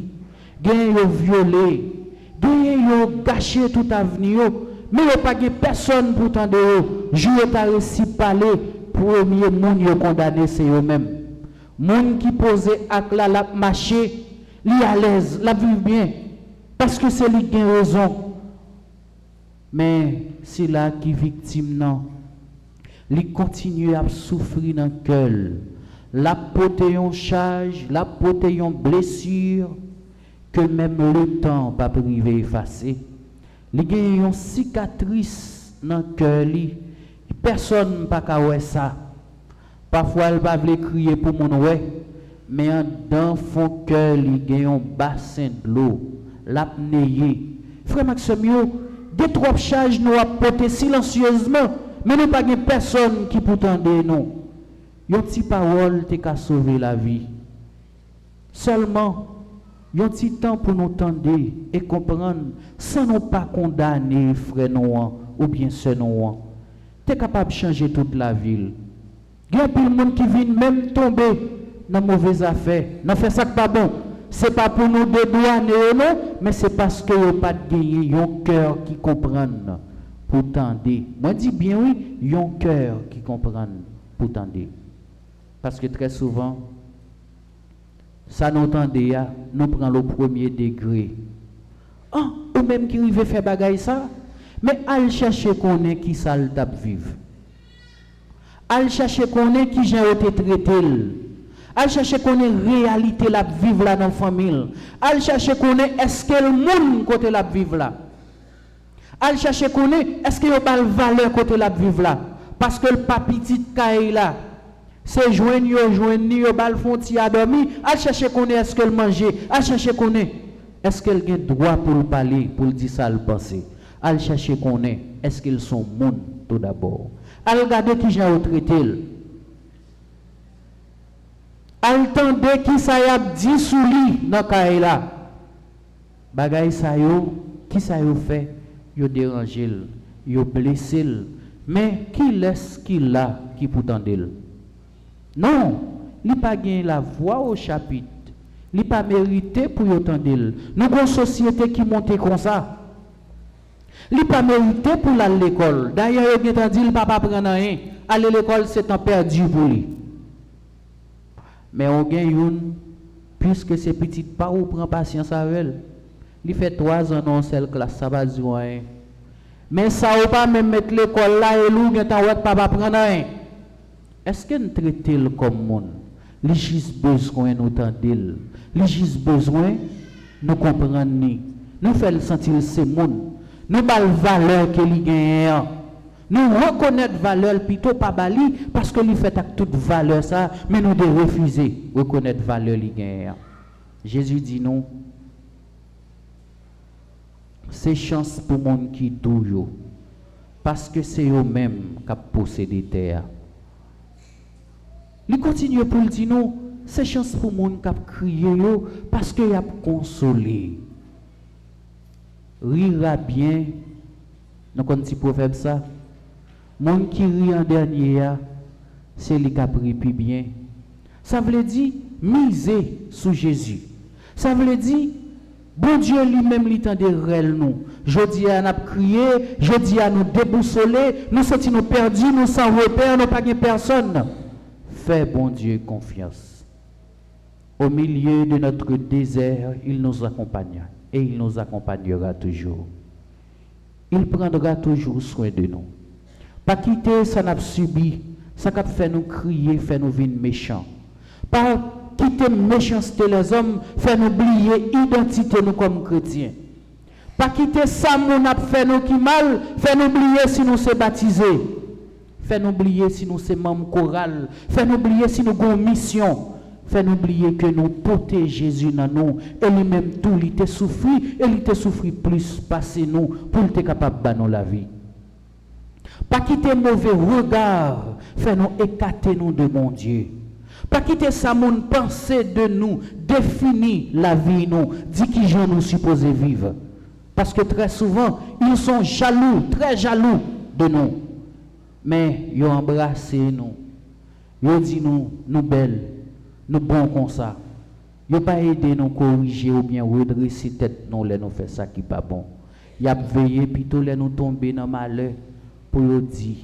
Des ont violé. Des ont gâché tout avenir. Mais il n'y a pas de personne pour tenter eux. Je vais réussi parler. Premier monde qui condamné, c'est eux-mêmes. Monde qui posait avec la marché, li à l'aise, la vivre bien. Parce que c'est lui qui a raison. Mais c'est là qui est victime, non. il continue à souffrir dans le cœur. La porte yon charge, la porte yon blessure, que même le temps pas privé effacer. Il y a une cicatrice dans le cœur. Personne n'a pas ouais ça. Parfois, elle va crier pour mon ouais, mais dans son cœur, il y a un bassin de l'eau, l'apnée. Frère Maxime, des trois charges nous a porté silencieusement, mais nous pas personne qui peut tendre nous. Yon petit parole te ka sauver la vie. Seulement, yon petit temps pour nous tendre et comprendre sans nous pas condamner frère nous ou bien sœur nous. T'es capable de changer toute la ville. Il y a plein de monde qui vient même tomber dans mauvaises affaires. N'en fait ça pas bon. C'est pas pour nous dédouaner non, mais c'est parce que yon pas gagné un cœur qui comprend pour tendre. Moi dis bien oui, un cœur qui comprend pour tendre. Parce que très souvent, ça nous entendait, nous prenons le premier degré. Ah, ou même qui arrive faire bagaille ça, mais al chercher qu'on est qui ça le tape vivre. Al chercher qu'on est qui j'ai été traité. Al chercher qu'on est réalité la vivre là dans la famille. Al chercher qu'on est est-ce que le monde côté la vivre là. Al chercher qu'on est est-ce que y a pas de valeur côté la vivre là. Parce que le papitit caille là. C'est joindre yo bal fonti à dormir, à chercher qu'on est est-ce qu'elle manger, à chercher qu'on est-ce qu'elle a droit pour le parler, pour le dire ça le penser. À chercher qu'on est-ce qu'ils sont monde tout d'abord. À regarder qui j'ai traité. À entendre qui ça y a dit sous lui dans caille là. Bagay ça yo, qui ça yo fait, yo déranger, yo blessé, mais qui laisse qui là qui pour tendre. Non, il n'a pas gagné la voix au chapitre. Il n'a pas mérité pour y entendre. Nous avons une société qui monte comme ça. Il n'a pas mérité pour aller à l'école. D'ailleurs, il a dit qu'il ne peut pas prendre rien. Aller à l'école, c'est un perdu pour lui. Mais on gagne une, puisque ces petites parents prennent patience avec elle. Il fait 3 ans dans cette classe, ça va dire rien. Mais ça ne va pas même mettre l'école là et lui, il ne peut pas prendre rien. Est-ce qu'elle traite comme monde? Il juste besoin de nous entendre. Il juste besoin de nous comprendre. Nous faisons sentir ce monde. Nous avons la valeur qu'il gagne. Nous reconnaissons la valeur plutôt pas bali parce que lui fait avec toute valeur ça, mais nous devons refuser de reconnaître la valeur qu'il gagne. Jésus dit non. C'est chance pour le monde qui douille parce que c'est eux-mêmes qui possèdent des terres. Il continue pour le dire non, c'est chance pour le monde qui a crié parce qu'il a consolé. Rira bien, nous avons un petit proverbe ça. Le monde qui rit en dernier, c'est lui qui a pris plus bien. Ça veut dire miser sous Jésus. Ça veut dire, bon Dieu lui-même lui tend des rêves nous. Je dis à nous crier, je dis à nous déboussoler, nous sentons nous perdus, nous sans repère, nous pas de personne. Fais, bon Dieu, confiance. Au milieu de notre désert, il nous accompagne et il nous accompagnera toujours. Il prendra toujours soin de nous. Pas quitter ça n'a subi, ça n'a fait nous crier, fait nous venir méchants. Pas quitter méchanceté les hommes, fait nous oublier identité nous comme chrétiens. Pas quitter ça mon a fait nous qui mal, fait nous oublier si nous sommes baptisés. Fait nous oublier si nous sommes membres chorales. Fait nous oublier si nous avons une mission. Fait nous oublier que nous portons Jésus dans nous. Et lui-même tout, il t'a souffert. Et il t'a souffert plus passer nous pour être capable de nous la vie. Pas quitter mauvais regard. Fait nous écarter nous de mon Dieu. Pas quitter ça mon pensée de nous. Définir la vie nous. Dit qui j'en nous supposés vivre. Parce que très souvent, ils sont jaloux, très jaloux de nous. Mais ils ont embrassé nous. Ils ont dit nous belles, nous bons comme ça. Ils n'ont pas aidé nous corriger ou bien redresser tête nous, les nous faire ça qui n'est pas bon. Ils ont veillé plutôt les nous tomber dans le malheur pour nous dire.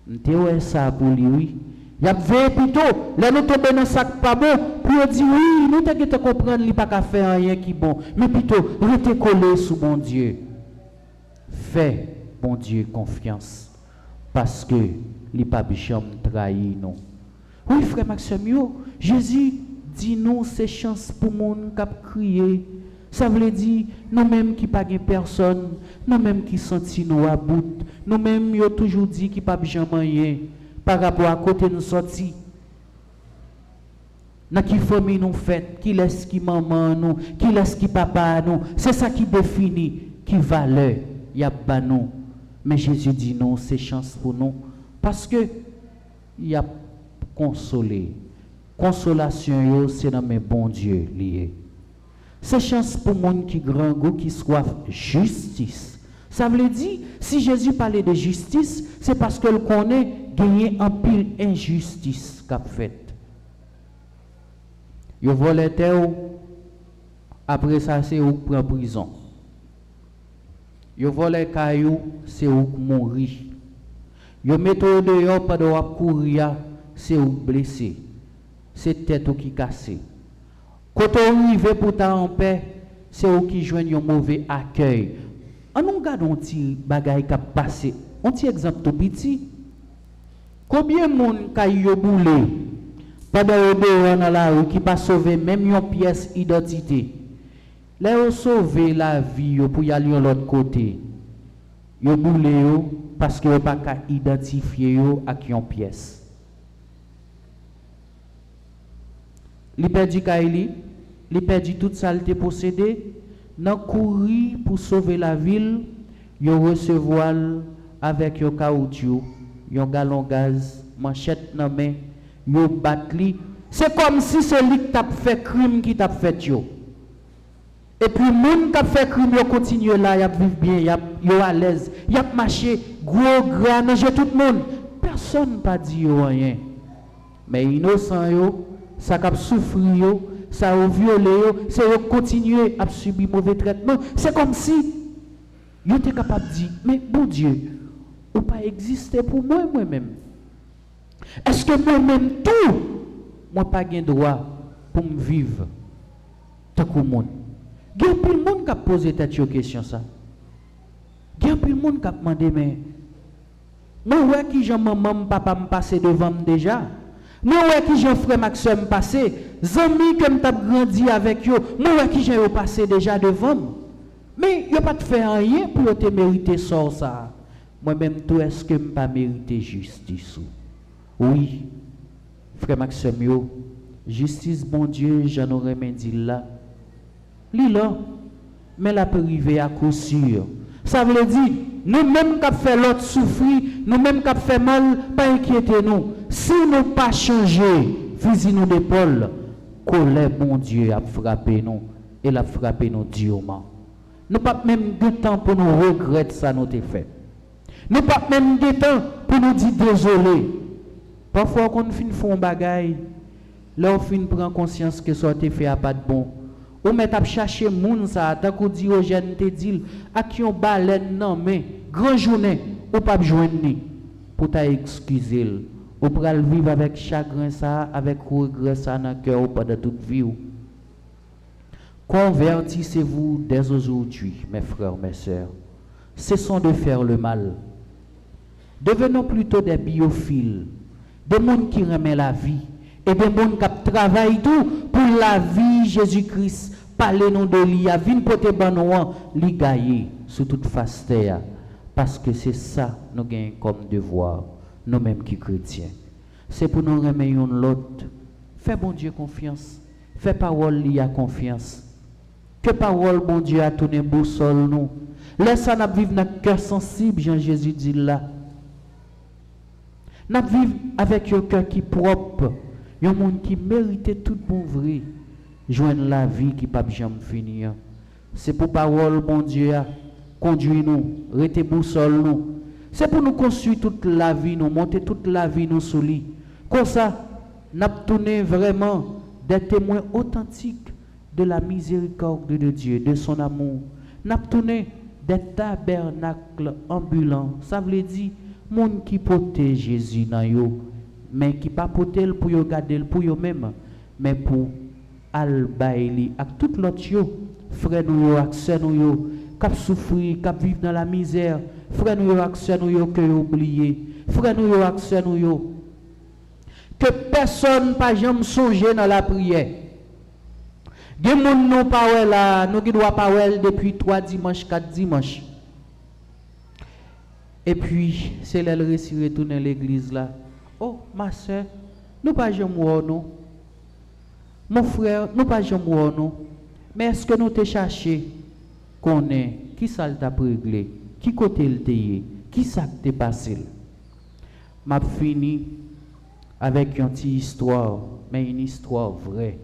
Nous ça pour lui, oui. Ils ont veillé plutôt les nous tomber dans ça qui n'est pas bon pour nous dire oui, nous t'inquiète comprendre, il n'y a pas qu'à faire rien qui est bon. Mais plutôt, rester collé sous bon Dieu. Fais, bon Dieu, confiance. parce que li pas jamais trahi nous. Oui, frère Maxime, Jésus dit nous c'est chance pour monde qui a crié. Ça veut dire nous-mêmes qui pas personne, nous-mêmes qui senti nous à bout, nous-mêmes yo toujours dit qui pas jamais rien par rapport à côté nous sorti. Dans qui famille nous fait, qui laisse qui maman nous, qui laisse qui papa nous, c'est ça qui définit qui valeur y a pas nous. Mais Jésus dit non, c'est chance pour nous parce que y a consolé. Consolation c'est dans mes bons Dieu lié. C'est chance pour monde qui grand goût qui soif justice. Ça veut dire si Jésus parlait de justice, c'est parce que le connaît gagner en pile injustice qu'a fait. Yo volé terre après ça c'est ou prend prison. Yo volé caillou c'est ou mourir. Yo metto dehors pendant ou courir c'est ou blessé. C'est tête ou qui cassé. Quand on arrive pour ta en paix, c'est eux qui joignent un mauvais accueil. On nous regarde un petit bagay qui a passé. Un petit exemple tout petit. Combien de monde qui a eu boulé pendant que dans la rue qui pas sauvé même une pièce d'identité. Là on sauvé la vie pour y aller de l'autre côté. Yo boulé parce que pas qu'à identifier avec une pièce. Li perdu Kaili, li perdu toute saleté possédée, nan courir pour sauver la ville, yo recevoir avec yo caoutchouc, yo galon gaz, manchette nan main, yo bat li. C'est comme si c'est lui qui t'a fait crime qui t'a fait yo. Et puis moun qui a fait crime yo continue là, y a vivre bien, yo à l'aise, y a marché gros grand, manger tout le monde. Personne pas dit yo rien. Mais innocent yo ça a souffert, ça a violé, ça a continué à subir mauvais traitement. C'est comme si vous êtes capable de dire, mais bon Dieu, ou pas exister pour moi-même. Est-ce que moi-même tout, moi pas de droit pour me vivre tant que le monde? Il y a plus de monde qui a posé cette question ça. Il y a plus de monde qui a demandé, mais moi qui j'ai maman, papa me passer devant déjà. Moi qui j'ai frère Maxime passé, amis que m't'a grandi avec eux, moi qui j'ai passé déjà devant. Mais yo pas de faire rien pour te mériter ça. Moi même tout est-ce que m'pas mérité justice? Oui. Frère Maxime yo, justice bon Dieu, j'en aurais même dit là. Li là, mais la peut arriver à coup sûr. Ça veut dire nous-mêmes qui fait l'autre souffrir, nous-mêmes qui fait mal, pas inquiétez-nous. Si nous pas changer, fusil nous d'épaule, colère bon Dieu a frappé nous et l'a frappé nous durement. Nous pas même de temps pour nous regretter ça nous fait. Nous pas même de temps pour nous dire désolé. Parfois quand on fin font bagaille, là on fin prend conscience que ça a fait à pas de bon. Ou met à chercher moun ça, tant qu'on dit aux jeunes te dit à qui on baleine non mais grand journée ou pas joindre ni pour ta excuser. Ou pral vivre avec chagrin ça, avec regret ça dans cœur pendant toute vie. Convertissez-vous dès aujourd'hui, mes frères, mes sœurs. Cessons de faire le mal. Devenons plutôt des biophiles, des gens qui remettent la vie et des gens qui travaillent tout pour la vie Jésus-Christ. Parlez nous de lui, à vin pote banouan, li gaye sous toute face terre. Parce que c'est ça nous gagnons comme devoir, nous-mêmes qui chrétiens. C'est pour nous remettre l'autre. Fais bon Dieu confiance. Fais parole li à confiance. Que parole bon Dieu a tourné boussole nous. Laisse nous vivre dans cœur sensible, Jean-Jésus dit là. Nous vivre avec un cœur qui propre, un monde qui mérite tout bon vrai. Joindre la vie qui pas jamais finir. C'est pour parole bon Dieu a conduit nous, rete boussole nous. C'est pour nous construire toute la vie, nous monter toute la vie nous sous lui. Comme ça, nous tourné vraiment des témoins authentiques de la miséricorde de Dieu, de son amour. Nous tourné des tabernacles ambulants. Ça veut dire monde qui porte Jésus dans yo, mais qui pas porte pour yo garder pour yo même, mais pour al baili ak tout l'autre yo, frère nous yo ak sœur nous yo, qui souffrir, qui vivent dans la misère. Frère nous ak sœur nous que oublié. Frère nous ak sœur nous que personne pas jamais songer dans la prière. Des moun nous pas là, nous qui doit pas depuis 3 dimanches, 4 dimanches. Et puis c'est là le récit retourner l'église là. Oh ma sœur, nous pas jamais non. Mon frère, nous pas jamais non. Mais est-ce que nous te cherché qu'on est qui ça t'a réglé, qui côté le tayé, qui ça t'est passé? M'a fini avec une petite histoire, mais une histoire vraie.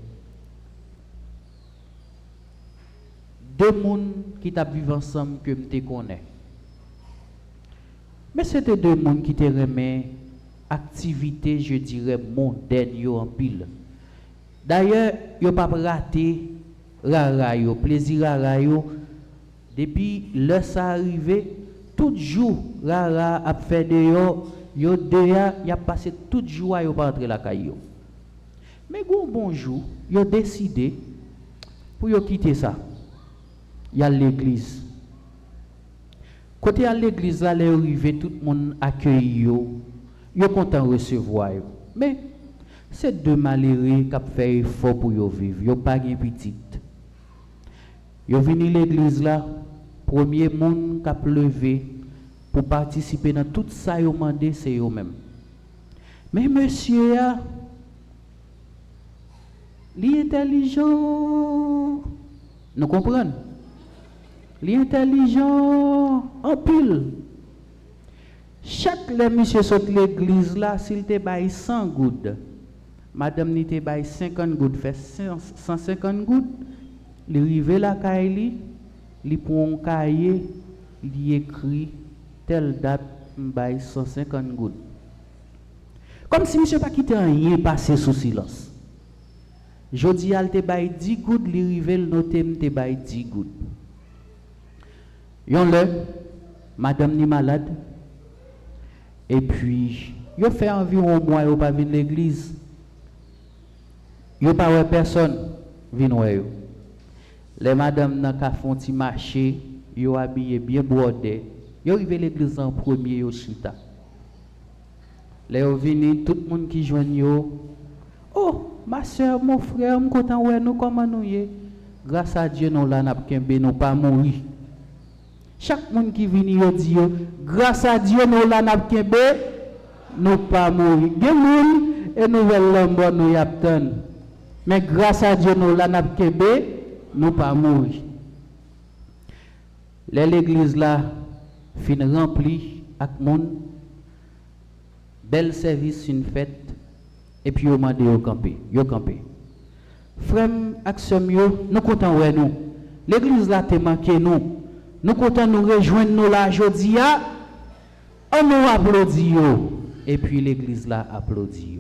2 personnes qui t'a vécu ensemble que me te connais. Mais c'était 2 personnes qui te remet activité, je dirais mondaine en pile. D'ailleurs, yo pas raté rara yo, plaisir rara yo. Depuis le ça arrivé, tout jour rara a fait de yo déjà y a passé tout jour yo pas entrer la caillou. Mais bon jour, yo décidé pour yo quitter ça. Y a l'église. Côté à l'église là, les arrivé tout le monde accueille yo content recevoir yo. Mais c'est 2 malheureux qui fait effort pour yo vivre, yo pas gen petite. Yo vini l'église là, premier monde qui a levé pour participer dans tout ça yo mandé c'est yo même. Mais monsieur li intelligent. Nous comprenons? Li intelligent en pile. Chaque le monsieur saute l'église là, s'il te baille 100 gouttes, madame ni te baille 50 gouttes, fait 150 gouttes, li rive la caille li prend un cahier, li écrit telle date baille 150 gouttes. Comme si monsieur pas quitté rien passé sous silence. Jodi al te baille 10 gouttes, li rive le noter te baille 10 gouttes. Yon le, madame ni malade, et puis, yo fait environ un mois, yo pas venu l'église. Yo pas ouais personne, vin ouais yo. Les madame nan ka font ti marché, yo habillé bien brodé. Yo arrivé l'église en premier yo chita. Les yo vini, tout le monde qui joigne yo. Oh, ma soeur, mon frère, me content ouais nous comment nous y. Grâce à Dieu nous là n'a kembe nous pas mourir. Chaque monde qui vient yo dit yo, grâce à Dieu nous là n'a kembe nous pas mourir. Gen moun et nouvelle lambo nous y attend. Mais grâce à Dieu nous là n'a kembe nous pas mourir. L'église là fin remplie avec monde. Bel service une fête et puis yo mandé yo camper. Frère ak sœur yo, nous content ouais nous. L'église là te manqué nous. Nous comptons nous rejoindre nous là aujourd'hui, on nous applaudit et puis l'église là applaudit.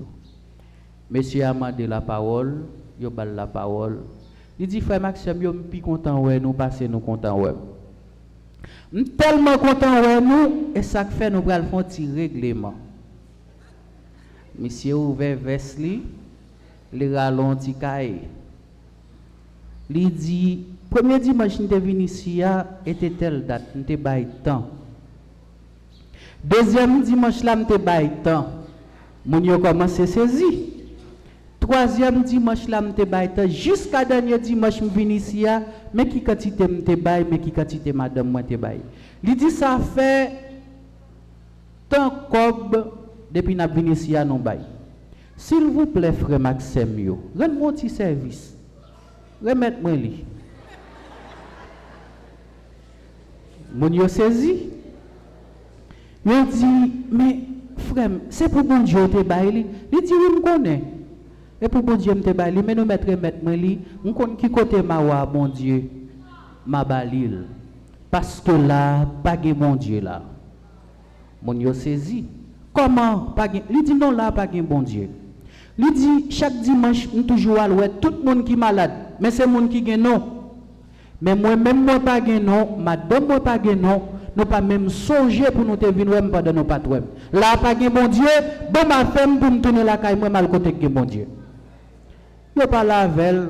Monsieur a demandé la parole, yo bal la parole. Il dit frère Maxime, yo m'pi content ouais nous passer nous content ouais. Tellement content ouais nous et ça fait nous pral font petit règlement. Monsieur ouvert veste li, le ralenti cahier. Il dit premier dimanche nous venu ici était telle date, nous te bail temps. Deuxième dimanche là nous te bail temps. Moun yo commencé saisi. Troisième dimanche là nous te bail temps jusqu'à dernier dimanche nous venu ici mais qui quantité nous te bail mais qui quantité madame moi te bail. Il dit ça fait tant cob depuis n'a venu ici non bail. S'il vous plaît frère Maxime yo, rends-moi un petit service. Remettez-moi li. Mon yo saisi. Yo dit mais frère, c'est pour bon Dieu te bail. Il dit oui me connais. Et pour bon Dieu me te bail, mais nous mettre moi li, on connait qui côté ma wa bon Dieu ma balil. Parce que là pas de bon Dieu là. Mon yo saisi. Comment pas il dit non là pas de bon Dieu. Il dit chaque dimanche nous toujours ouais tout le monde qui malade, mais c'est monde qui gagne non. Mais moi même moi pas gagne non, madame moi pas gagne non, nous pas même songer pour nous te venir pendant nos pas toi. Là pas gagne bon Dieu, bon ma femme pour me tourner la caille moi mal côté gagne bon Dieu. Yo pas la veille.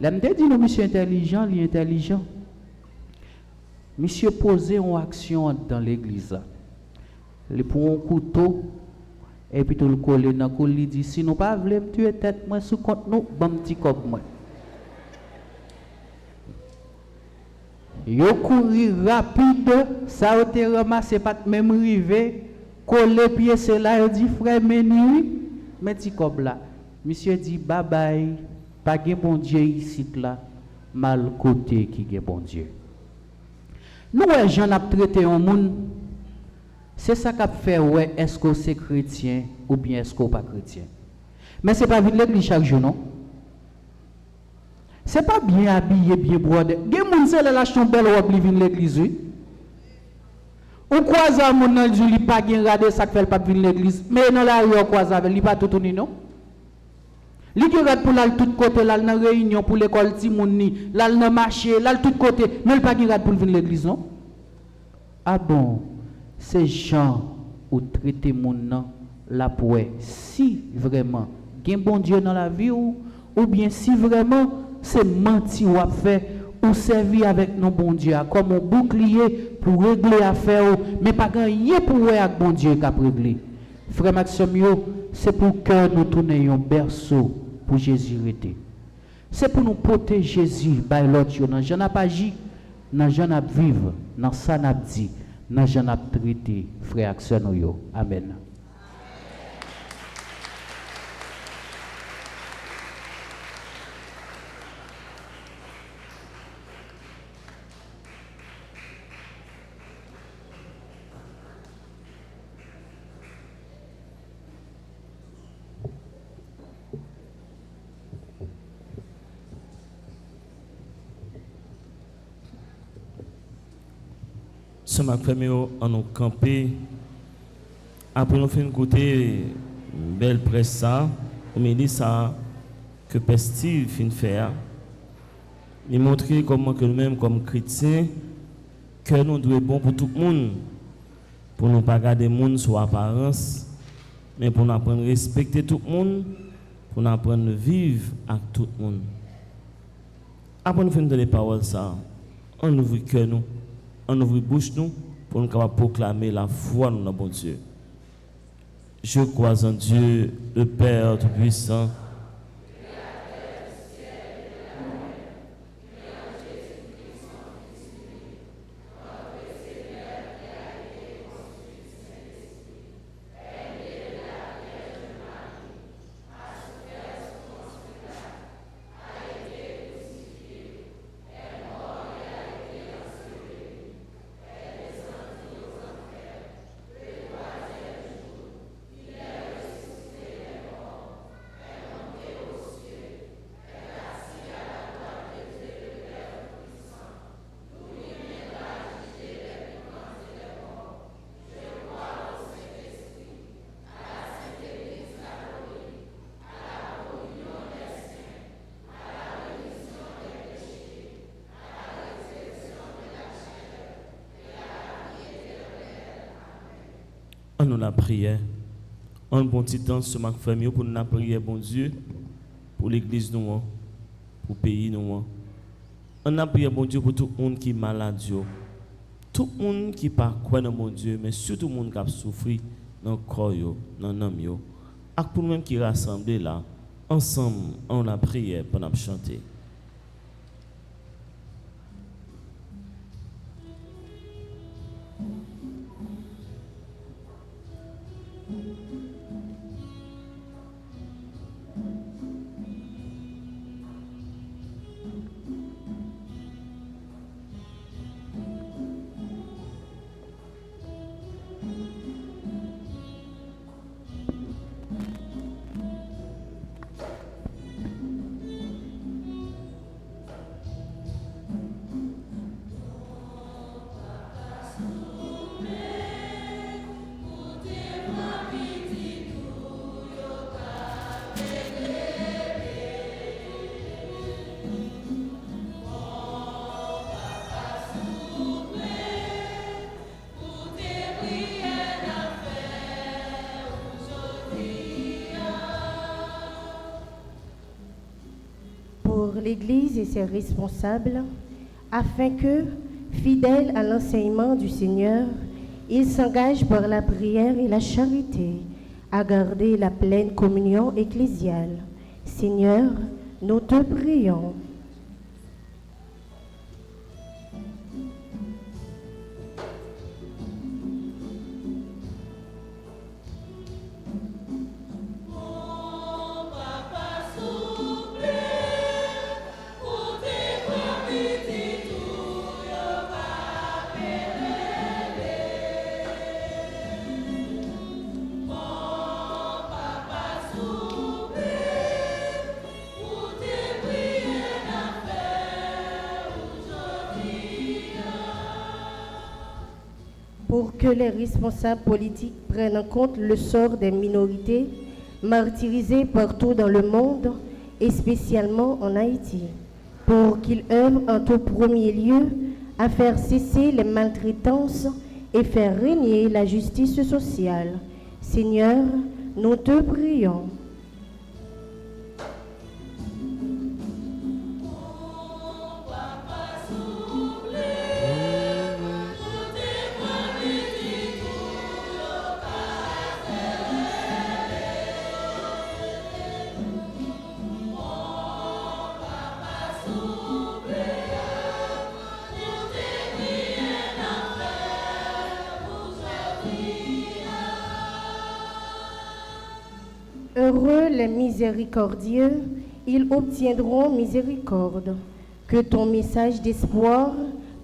L'aime te dit nous monsieur intelligent, li intelligent. monsieur posait une action dans l'église. Il prend un couteau et puis tout le coller dans le cou, il dit si nous pas voulons me tuer tête moi sous compte nous, bon petit cop moi. Yo couru rapide, ça a été ramassé pas même rivé, coller pied c'est là, il dit frère Meni, mais petit cop là. Monsieur dit bye bye, pas de bon Dieu ici là, mal côté qui est bon Dieu. Nous gens a traité un monde, c'est ça qu'a fait ouais, est-ce que c'est chrétien ou bien est-ce que pas chrétien. Mais c'est pas venir l'église chaque jour non. C'est pas bien habillé, bien brodé. Gen moun se la chon belle robe li vinn l'église. Ou croise moun nan li pas gen rade ça fait pas vinn l'église, mais dans la rue croise avec li pas tout tourner non. Li ki rade pour la tout côté là dans réunion pour l'école ti moun ni, là dans marché, là tout côté, mais il pas gen rade pour vinn l'église non. Ah bon, ces gens ou traiter moun nan la pour si vraiment gen bon Dieu dans la vie ou bien si vraiment c'est menti ou à faire ou servir avec nos bon Dieu comme un bouclier pour régler affaire mais pas gagner pour avec bon Dieu qu'a régler. Frère Maxime, c'est pour que nous tournions berceau pour Jésus rester. C'est pour nous protéger Jésus by l'autre dans j'en a pas agi, dans j'en a vivre, dans ça n'a dit, dans j'en a traité frère Axel yo. Amen. Ce matin, on nous campé. Après, nous faisons goûter une belle presse ça. On me dit ça que Pesti fin faire. Il montrer comment que nous-mêmes, comme chrétiens, que nous devons être bons pour tout le monde. Pour ne pas garder le monde sur apparence, mais pour nous apprendre à respecter tout le monde, pour nous apprendre à vivre avec tout le monde. Après, nous faisons les paroles ça. On ouvre le cœur nous. On ouvre bouche nous pour nous capables proclamer la foi dans notre bon Dieu. Je crois en Dieu, le Père Tout-Puissant. On nous la prière. On bon petit temps ce matin famille pour nous prier bon Dieu pour l'église nous pour pays nous. On a prié bon Dieu pour tout le monde qui est malade, tout le monde qui pas croit dans mon Dieu, mais surtout le monde qui a souffert dans le corps, dans l'âme. Et pour nous-mêmes qui rassemblés là, ensemble, on a prié pour nous chanter. L'Église et ses responsables, afin que, Fidèle à l'enseignement du Seigneur, il s'engage par la prière et la charité à garder la pleine communion ecclésiale. Seigneur, nous te prions. Pour que les responsables politiques prennent en compte le sort des minorités martyrisées partout dans le monde et spécialement en Haïti, pour qu'ils œuvrent en tout premier lieu à faire cesser les maltraitances et faire régner la justice sociale. Seigneur, nous te prions. Heureux les miséricordieux, ils obtiendront miséricorde. Que ton message d'espoir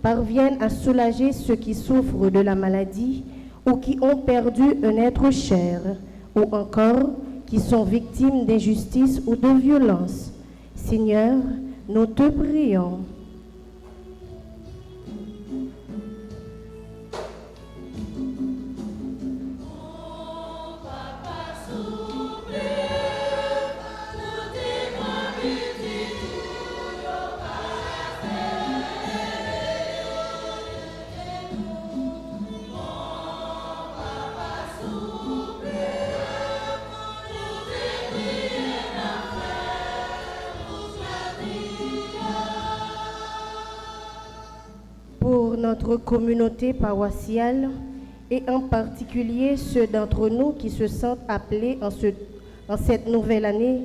parvienne à soulager ceux qui souffrent de la maladie ou qui ont perdu un être cher, ou encore qui sont victimes d'injustice ou de violence. Seigneur, nous te prions. Pour notre communauté paroissiale et en particulier ceux d'entre nous qui se sentent appelés en cette nouvelle année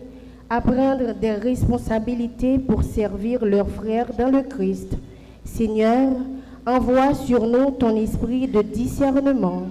à prendre des responsabilités pour servir leurs frères dans le Christ. Seigneur, envoie sur nous ton esprit de discernement.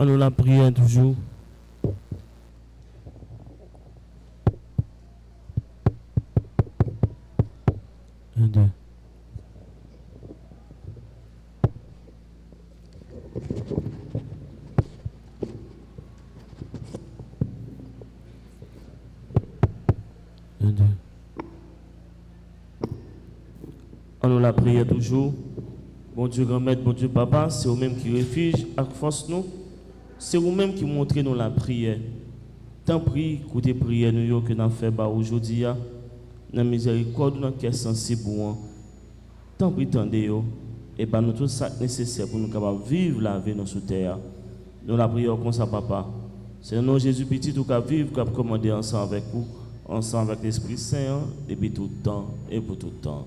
On nous la prière toujours. Un, deux. Un, deux. On nous la prière toujours. Bon Dieu, grand-mère, bon Dieu, papa, c'est vous-même qui refuge, à force nous. C'est vous-même qui montrez nous la prière. Tant pis, écoutez prière nous que nous avons fait aujourd'hui, dans la miséricorde, dans le sensible. Tant pis, tendez-vous. Et bien, nous tout ça nécessaire pour nous capables vivre la vie dans sous terre. Nous la prions comme ça, papa. C'est nous, Jésus petit, tout qu'à vivre, qu'à commander ensemble avec vous, ensemble avec l'Esprit Saint, depuis tout le temps et pour tout le temps.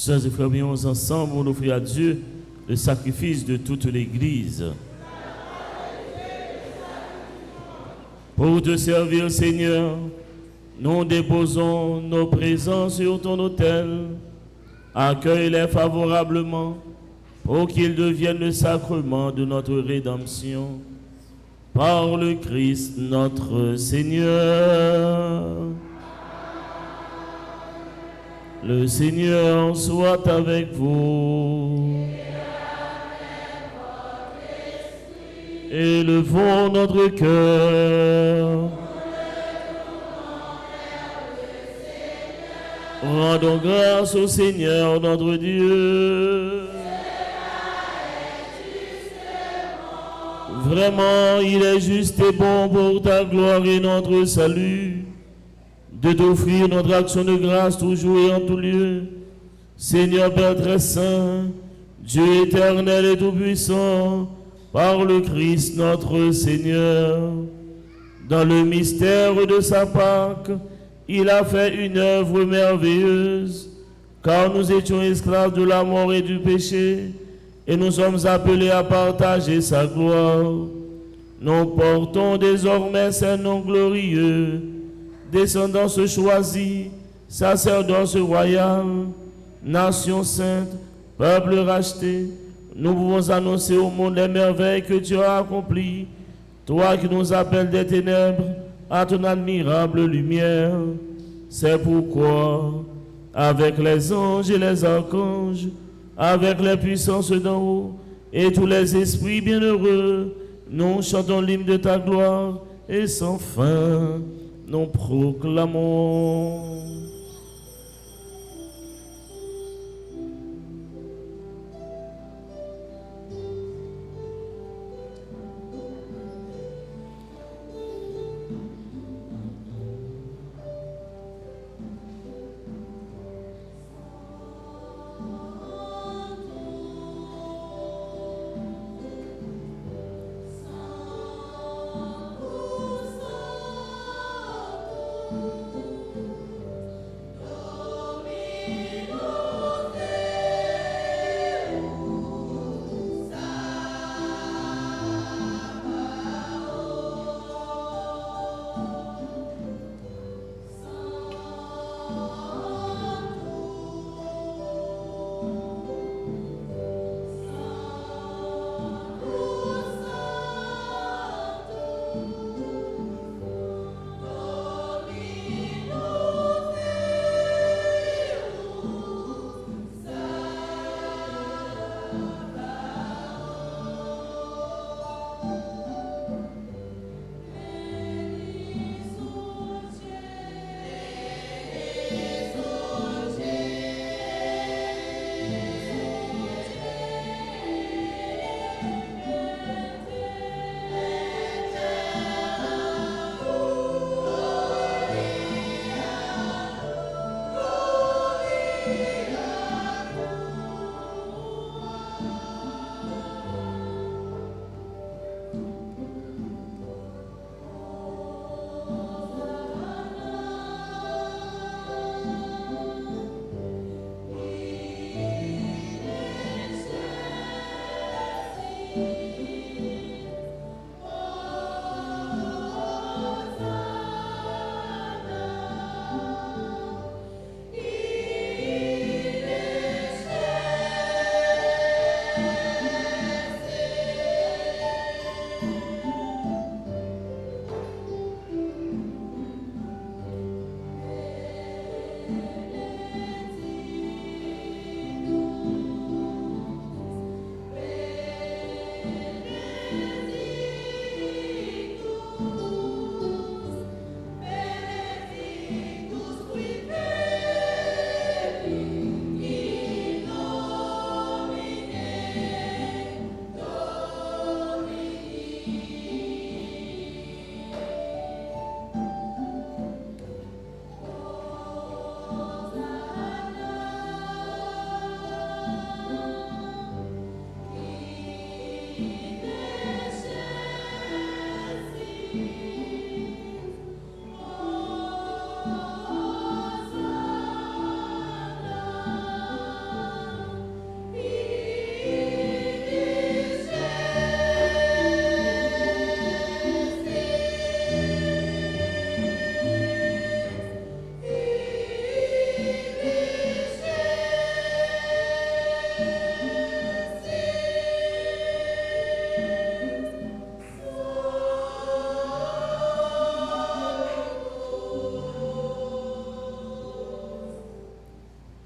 Sœurs et frères, venons ensemble pour offrir à Dieu le sacrifice de toute l'Église. Pour te servir, Seigneur, nous déposons nos présents sur ton autel. Accueille-les favorablement pour qu'ils deviennent le sacrement de notre rédemption. Par le Christ notre Seigneur. Le Seigneur soit avec vous. Élevons notre cœur. Rendons grâce au Seigneur notre Dieu. Vraiment, il est juste et bon pour ta gloire et notre salut de t'offrir notre action de grâce toujours et en tout lieu. Seigneur Père très saint, Dieu éternel et tout-puissant, par le Christ notre Seigneur, dans le mystère de sa Pâque, il a fait une œuvre merveilleuse, car nous étions esclaves de la mort et du péché, et nous sommes appelés à partager sa gloire. Nous portons désormais ses noms glorieux, descendance choisie, sacerdoce royal, nation sainte, peuple racheté. Nous pouvons annoncer au monde les merveilles que tu as accomplies, toi qui nous appelles des ténèbres à ton admirable lumière. C'est pourquoi, avec les anges et les archanges, avec les puissances d'en haut et tous les esprits bienheureux, nous chantons l'hymne de ta gloire et sans fin, nous proclamons.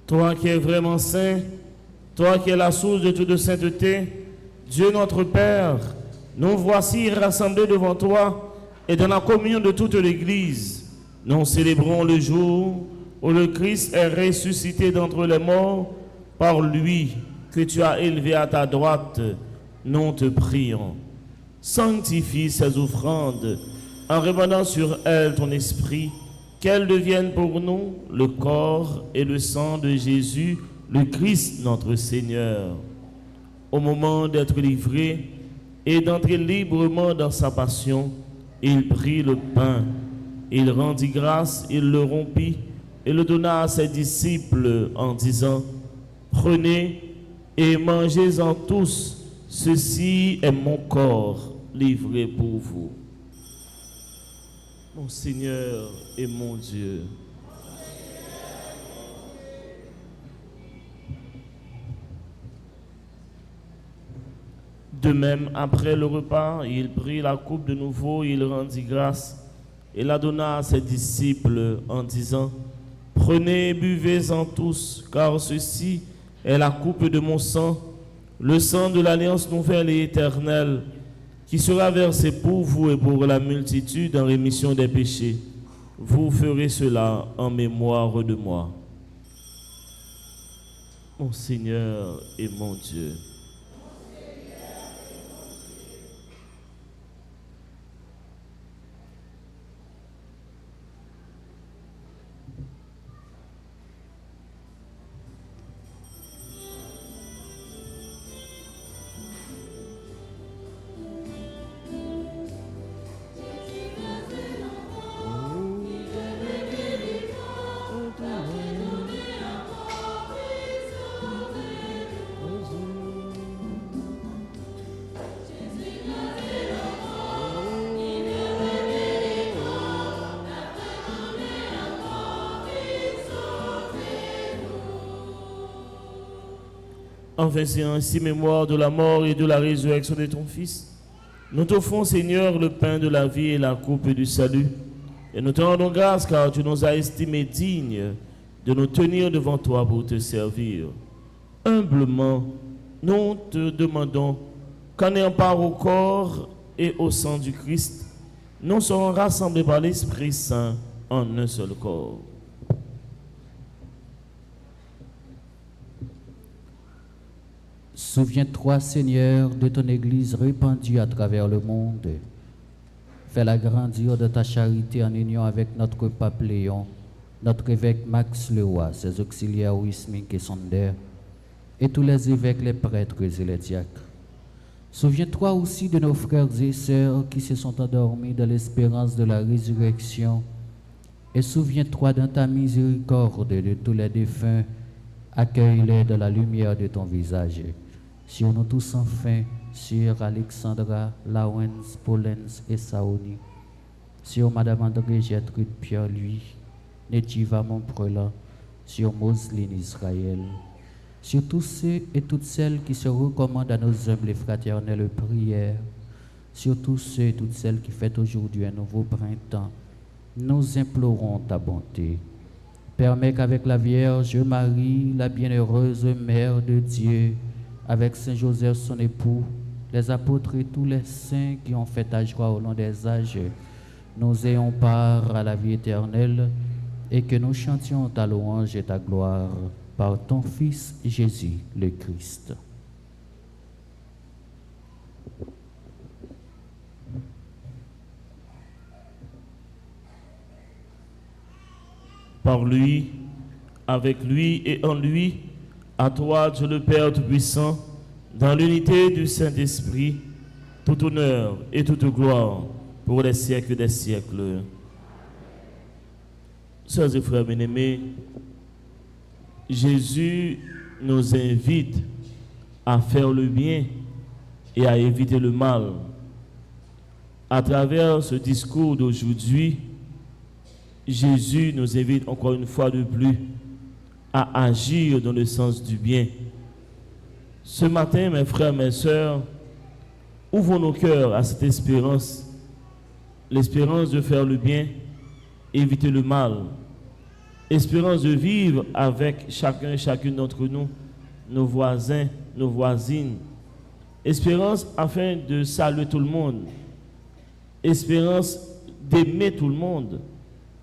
Toi qui es vraiment saint, toi qui es la source de toute sainteté, Dieu notre Père, nous voici rassemblés devant toi et dans la communion de toute l'Église. Nous célébrons le jour où le Christ est ressuscité d'entre les morts par lui que tu as élevé à ta droite. Nous te prions. Sanctifie ces offrandes en répandant sur elles ton esprit, qu'elles deviennent pour nous le corps et le sang de Jésus, le Christ notre Seigneur. Au moment d'être livré et d'entrer librement dans sa passion, il prit le pain, il rendit grâce, il le rompit et le donna à ses disciples en disant: Prenez et mangez-en tous, ceci est mon corps livré pour vous. Mon Seigneur et mon Dieu. De même, après le repas, il prit la coupe de nouveau, il rendit grâce et la donna à ses disciples en disant: Prenez et buvez-en tous, car ceci est la coupe de mon sang, le sang de l'alliance nouvelle et éternelle, qui sera versé pour vous et pour la multitude en rémission des péchés. Vous ferez cela en mémoire de moi. Mon Seigneur et mon Dieu. En faisant ainsi mémoire de la mort et de la résurrection de ton Fils, nous t'offrons, Seigneur, le pain de la vie et la coupe du salut. Et nous te rendons grâce car tu nous as estimés dignes de nous tenir devant toi pour te servir. Humblement, nous te demandons qu'en ayant part au corps et au sang du Christ, nous serons rassemblés par l'Esprit Saint en un seul corps. Souviens-toi, Seigneur, de ton Église répandue à travers le monde. Fais-la grandir de ta charité en union avec notre pape Léon, notre évêque Max Leroy, ses auxiliaires Wismink et Sonder, et tous les évêques, les prêtres et les diacres. Souviens-toi aussi de nos frères et sœurs qui se sont endormis dans l'espérance de la résurrection, et souviens-toi dans ta miséricorde de tous les défunts. Accueille-les dans la lumière de ton visage. Sur nous tous enfin, sur Alexandra, Lawrence, Paulens et Saoni, sur Madame André Gertrude Pierre-Louis, Netiva Montprelan, sur Moseline Israël, sur tous ceux et toutes celles qui se recommandent à nos humbles et fraternelles prières, sur tous ceux et toutes celles qui fêtent aujourd'hui un nouveau printemps, nous implorons ta bonté. Permets qu'avec la Vierge Marie, la bienheureuse Mère de Dieu, avec Saint Joseph son époux, les apôtres et tous les saints qui ont fait ta joie au long des âges, nous ayons part à la vie éternelle et que nous chantions ta louange et ta gloire par ton Fils Jésus le Christ. Par lui, avec lui et en lui, à toi, Dieu le Père Tout-Puissant, dans l'unité du Saint-Esprit, tout honneur et toute gloire pour les siècles des siècles. Sœurs et frères bien-aimés, Jésus nous invite à faire le bien et à éviter le mal. À travers ce discours d'aujourd'hui, Jésus nous invite encore une fois de plus à agir dans le sens du bien. Ce matin, mes frères, mes sœurs, ouvrons nos cœurs à cette espérance, l'espérance de faire le bien, éviter le mal, espérance de vivre avec chacun et chacune d'entre nous, nos voisins, nos voisines, espérance afin de saluer tout le monde, espérance d'aimer tout le monde,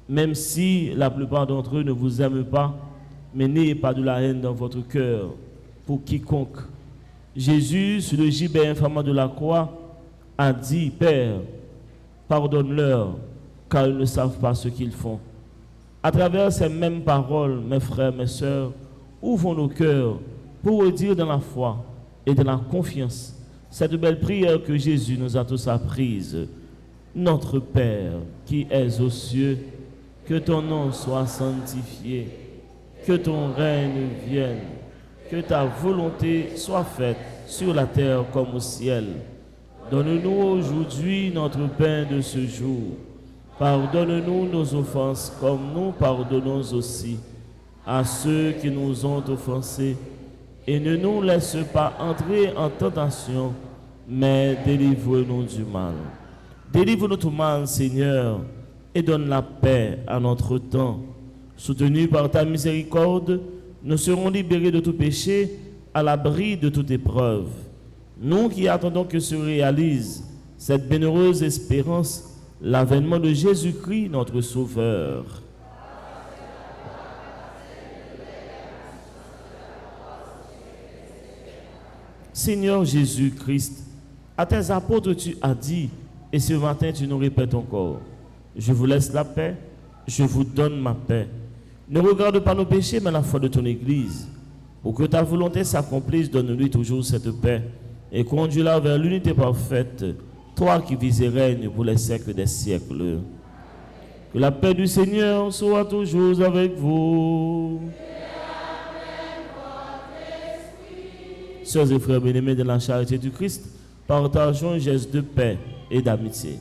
même si la plupart d'entre eux ne vous aiment pas, mais n'ayez pas de la haine dans votre cœur pour quiconque. Jésus, sur le gibet infamant de la croix, a dit, Père, pardonne-leur, car ils ne savent pas ce qu'ils font. À travers ces mêmes paroles, mes frères, mes sœurs, ouvrons nos cœurs pour redire dans la foi et dans la confiance cette belle prière que Jésus nous a tous apprise. Notre Père qui es aux cieux, que ton nom soit sanctifié, que ton règne vienne, que ta volonté soit faite sur la terre comme au ciel. Donne-nous aujourd'hui notre pain de ce jour. Pardonne-nous nos offenses comme nous pardonnons aussi à ceux qui nous ont offensés. Et ne nous laisse pas entrer en tentation, mais délivre-nous du mal. Délivre-nous du mal, Seigneur, et donne la paix à notre temps. Soutenus par ta miséricorde, nous serons libérés de tout péché, à l'abri de toute épreuve. Nous qui attendons que se réalise cette bienheureuse espérance, l'avènement de Jésus-Christ, notre Sauveur. Seigneur Jésus-Christ, à tes apôtres tu as dit, et ce matin tu nous répètes encore, je vous laisse la paix, je vous donne ma paix. Ne regarde pas nos péchés, mais la foi de ton Église. Pour que ta volonté s'accomplisse, donne-lui toujours cette paix et conduis-la vers l'unité parfaite, toi qui vis et règnes pour les siècles des siècles. Que la paix du Seigneur soit toujours avec vous. Sœurs et frères bien-aimés de la charité du Christ, partageons un geste de paix et d'amitié.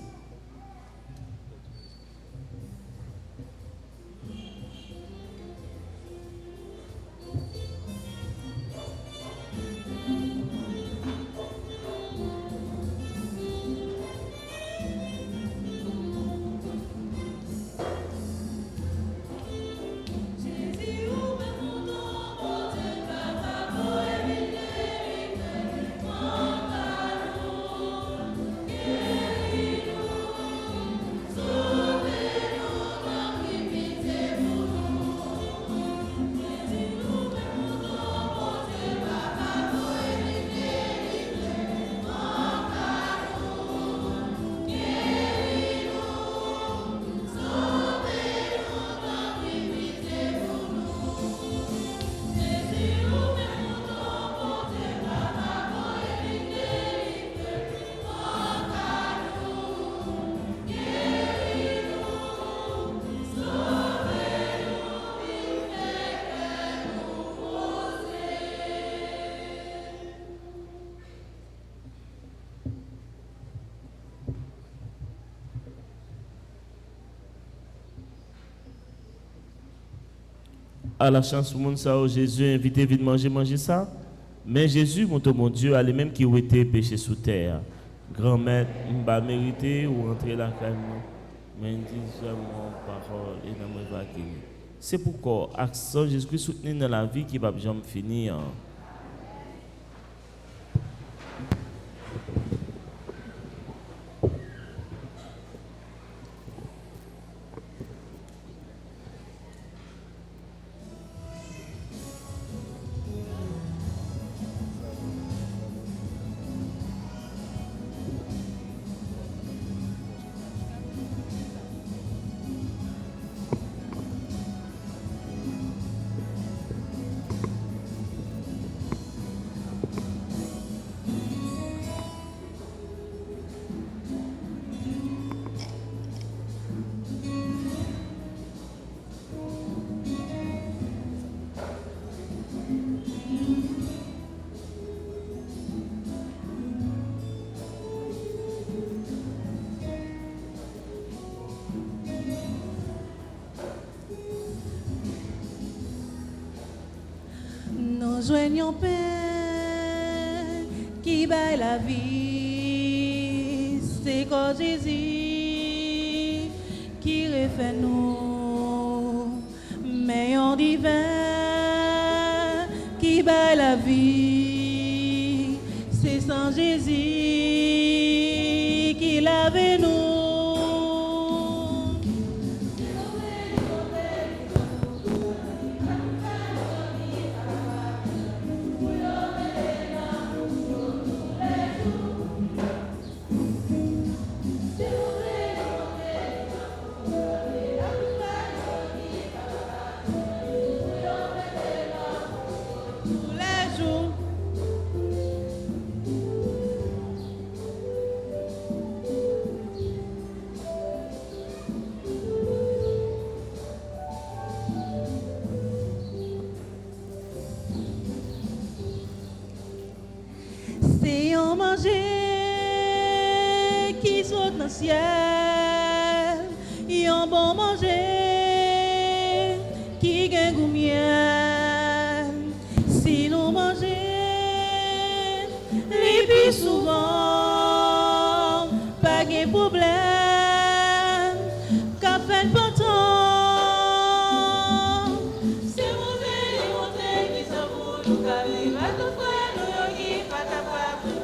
À la chance pour monde ça, Jésus a invité vite manger ça. Mais Jésus, mon Dieu, a les mêmes qui ont été péchés sous terre. Grand-mère, m'a mérité ou entrer la calme. Mais dis mon parole et dans mon vague. C'est pourquoi accent Jésus-Christ soutenu dans la vie qui va jamais finir. joignons paix qui baille la vie, c'est quand Jésus qui refait nous, meilleur divin qui baille la vie, c'est sans Jésus qui lave nous. C'est un manger qui saute dans le ciel, et un bon manger qui gagne goût miel. Si nous mangeons les plus souvent, pas de problème, qu'a fait le bon temps. C'est monter qui s'en fout, nous qu'arrive à tout frère, nous qui pas capable.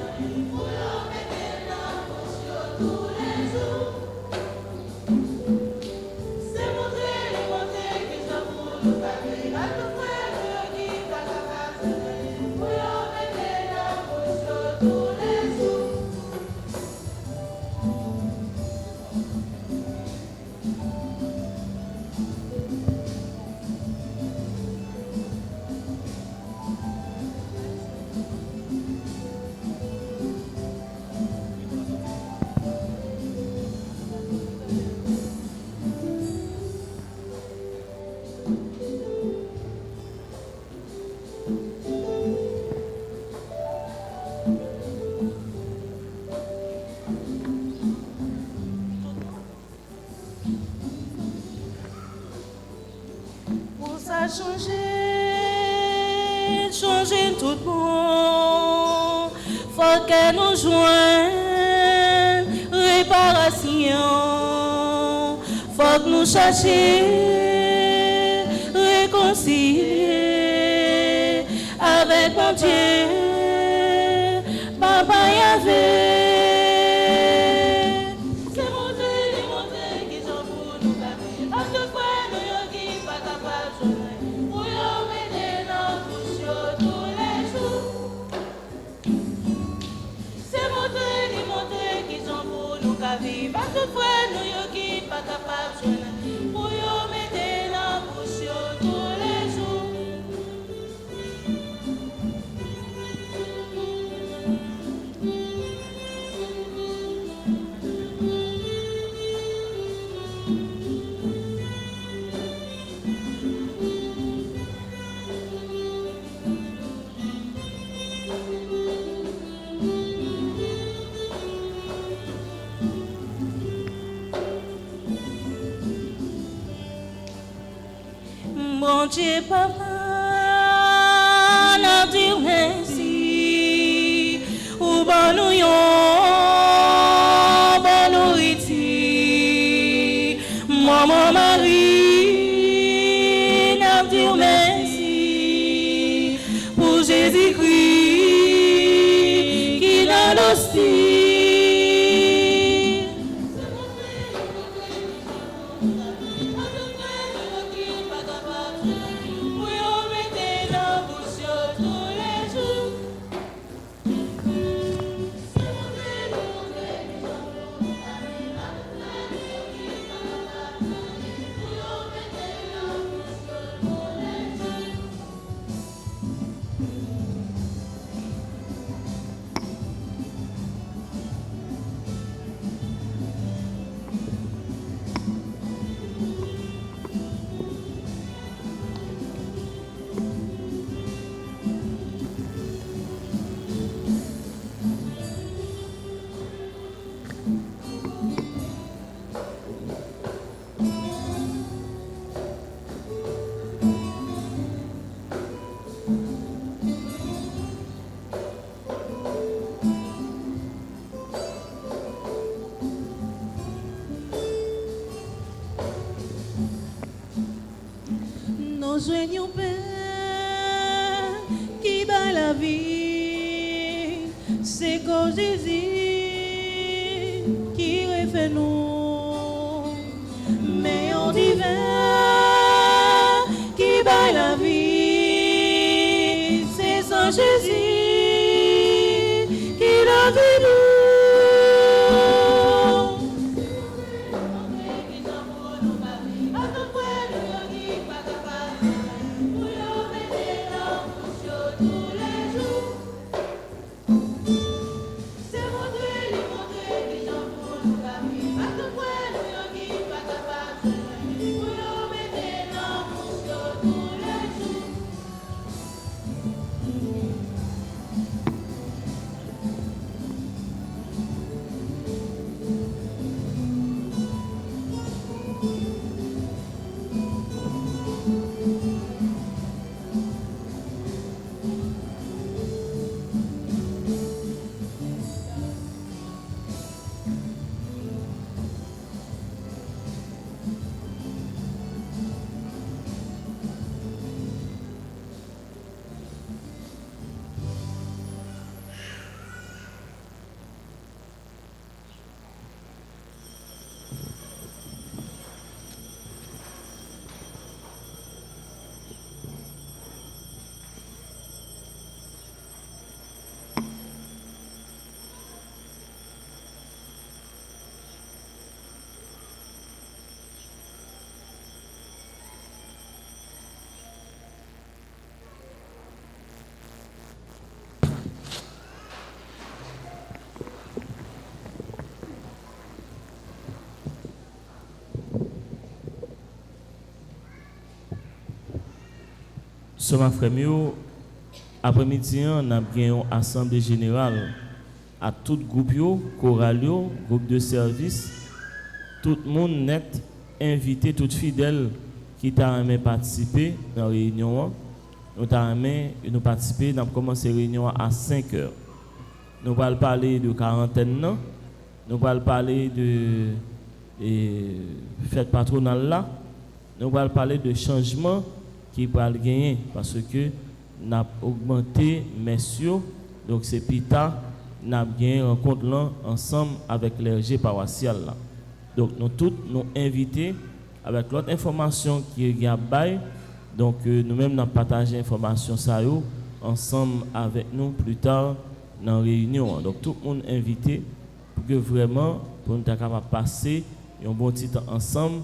Pour ça changer tout bon, faut que nous joignent réparation, faut que nous cherchions réconcilier avec mon Dieu, Papa Yahvé. Viva tout frère, nous yo qui pas capable de pour yo mettre la bouche tous les jours. Mon Dieu, Papa, n'a dit merci, ou bon nous yon, bon nourriture. Maman Marie, n'a dit merci, pour Jésus-Christ qui n'a l'hostie. besoin d'un Père qui bat la vie. C'est cause Jésus qui refait nous. Mais on divin qui bat la vie. C'est sans Jésus qui l'a vu nous. Ce ma frère, après-midi, on a bien une assemblée générale à tout groupe, choral, groupe de service, tout le monde net, invité, tout fidèle qui t'a aimé participer dans la réunion. Nous t'a aimé nous participer, nous avons commencé la réunion à 5 heures. Nous allons parler de quarantaine, nous allons parler de fête patronale là, nous allons parler de changement qui va le gagner parce que nous avons augmenté messieurs, donc c'est Pita, nous avons gagné rencontre là ensemble avec l'RG paroissial là. Donc nous tous nous invités avec l'autre information qui est bail, donc nous-mêmes nous avons partagé l'information ça ensemble avec nous plus tard dans la réunion. Donc tout le monde invité pour que vraiment pour nous capable passer un bon petit temps ensemble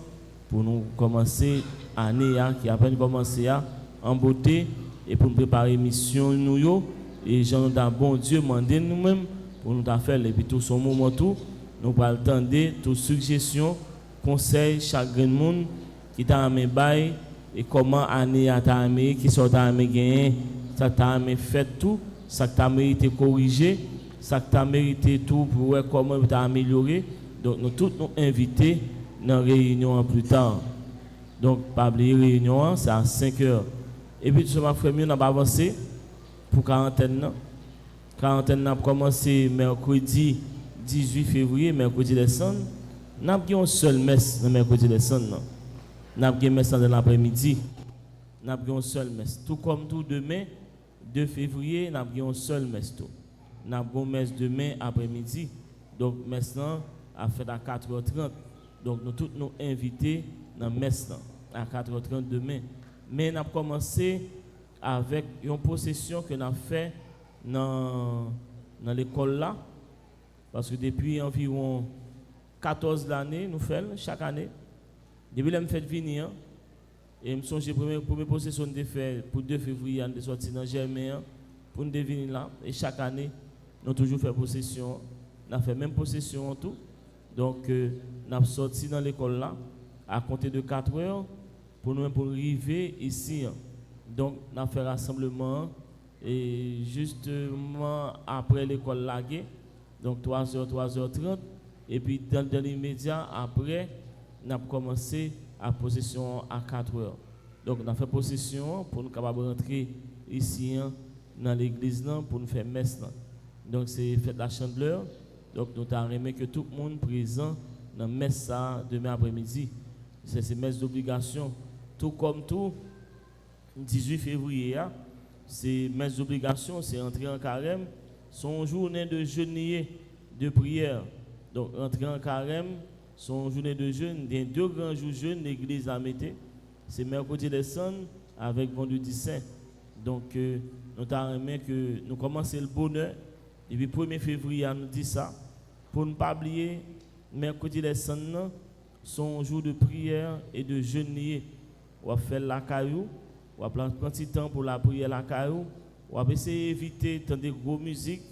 pour nous commencer l'année qui a peine commencé en beauté et pour nous préparer mission nous et j'en ai bon Dieu demander nous-mêmes pour nous faire et puis tout son moment tout nous pas attendre toute suggestion conseil chaque monde qui t'a amené bail et comment année a t'a amené qui sont t'a amené gagner ça t'a amené fait tout ça t'a mérité corriger ça t'a mérité tout pour voir comment t'a amélioré. Donc nous tous nous invités dans la réunion plus tard. Donc pas oublier réunion c'est à 5 heures. Et puis tout ma frère on a avancé pour quarantaine. Quarantaine a commencé mercredi 18 février, mercredi décembre. Nous avons une seule messe le mercredi décembre. Nous avons une messe dans l'après-midi. Nous avons une seule messe. Tout comme tout demain 2 février, nous avons une seule messe. Nous avons une messe demain après-midi. Donc maintenant a fait à 4h30. Donc nous tous nous invités dans la messe à 4h30 demain. Mais nous avons commencé avec une procession que nous avons fait dans l'école là. Parce que depuis environ 14 années, nous faisons chaque année. Depuis que je fais venir, et je me souviens que la première procession que fait pour 2 février, on est sorti dans Germain pour nous venir là. Et chaque année, nous avons toujours fait procession. Nous avons fait même procession en tout. Donc, nous avons sorti dans l'école là, à compter de 4 heures, pour nous arriver ici. Donc, nous avons fait rassemblement, et justement après l'école laguée, donc 3h, 3h30, et puis dans l'immédiat, après, nous avons commencé à possession à 4h. Donc, nous avons fait possession pour nous capables de rentrer ici dans l'église pour nous faire messe. Donc, c'est fête la chandeleur. Donc, nous avons aimé que tout le monde présent dans la messe demain après-midi. C'est messe d'obligation. Tout comme tout, 18 février, c'est mes obligations, c'est entrer en carême, son journée de jeûne de prière. Donc, entrer en carême, son journée de jeûne, des 2 grands jours jeûne, l'église a mis, c'est mercredi des Cendres avec vendredi saint. Donc, nous avons que nous commençons le bonheur. Depuis le 1er février, nous dit ça. Pour ne pas oublier, mercredi des Cendres, son jour de prière et de jeûne. On va faire la caillou, on va prendre un petit temps pour la prière la caillou, on va essayer d'éviter de gros musique,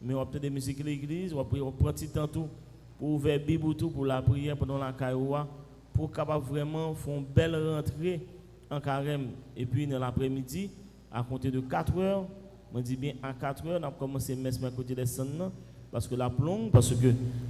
mais on va peut-être des musiques de l'église, on va prendre un petit temps tout pour ouvrir la Bible tout pour la prière pendant la caillou, pour capable vraiment faire une belle rentrée en carême. Et puis dans l'après-midi, à compter de 4 heures, on dit bien à 4 heures, on a commencé messe mercredi des Cendres, parce que la plonge, parce que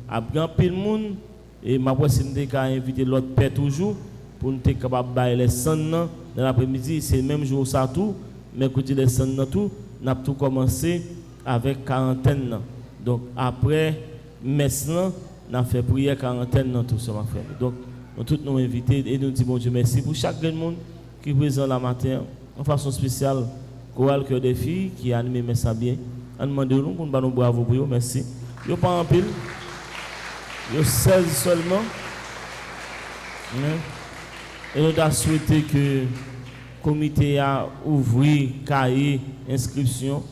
à grand pile monde, et ma voix c'est nous invité l'autre père toujours, pour nous être capable de bailler les Cendres dans l'après-midi, c'est le même jour ça tout, mercredi les Cendres tout, on a tout commencé avec quarantaine. Donc après messe, on a fait prière quarantaine tout ça ma frère. Donc nous tous nous invités et nous disons bon Dieu merci pour chaque monde qui est présent la matin en façon spéciale chorale cœur des filles qui a animé mais ça bien. On demande nous pour nous bravo pour eux, merci. Yo pas en pile. Yo 16 seulement. Et nous avons souhaité que le comité a ouvert cahier inscription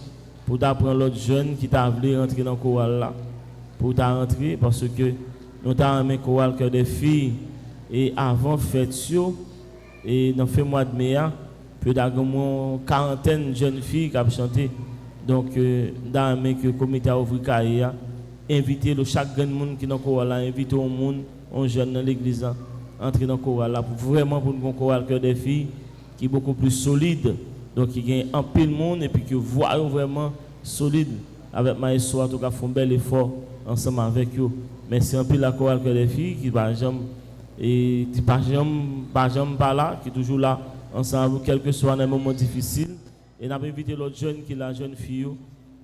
pour apprendre l'autre jeune qui t'a voulu rentrer dans le chorale là. Pour t'a rentrer parce que nous avons un chorale cœur des filles et avant fête et dans le mois de mai, plus d'agrément quarantaine de jeunes filles qui ont chanté. Donc, dans le comité a ouvert cahier, inviter chaque grand monde qui est dans le chorale, inviter au monde, un jeune dans l'église, entrer dans le chorale pour vraiment pour un chorale cœur des filles qui est beaucoup plus solide. Donc, il y a un peu de monde et puis que voit vraiment solide avec Maïso, en tout cas, font un bel effort ensemble avec eux. Mais c'est un peu la chorale cœur des filles qui va jamais et qui pas jamais là, qui est toujours là ensemble, quel que soit un moment difficile. Et nous avons invité l'autre jeune qui est la jeune fille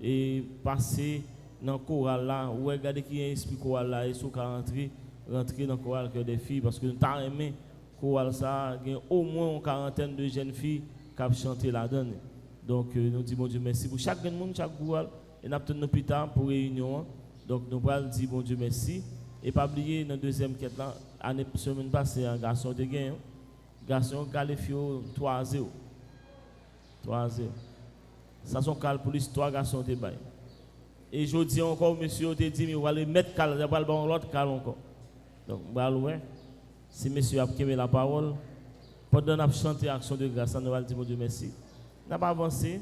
et passer dans le chorale là, ou regarder qui est esprit chorale là et sur rentrer dans le chorale cœur des filles parce que nous avons aimé chorale ça, il y a au moins une quarantaine de jeunes filles qui ont chanté là-dedans. Donc nous disons bon Dieu merci pour chaque monde, chaque chorale et nous avons plus tard pour réunion. Donc nous allons dire bon Dieu merci. Et pas oublier dans la deuxième quête là, l'année semaine passée, un garçon de gain, garçon Galifio 3-0. 3-0. Ça sont cal pour l'histoire garçon de bail. Et je dis encore monsieur te dit mais on va le mettre cal, on va le bon l'autre cal encore. Donc bah ouais. Si monsieur a aimé la parole, pendant qu'on a chanté action de grâce, nous allons dire mon Dieu merci. N'a pas avancé.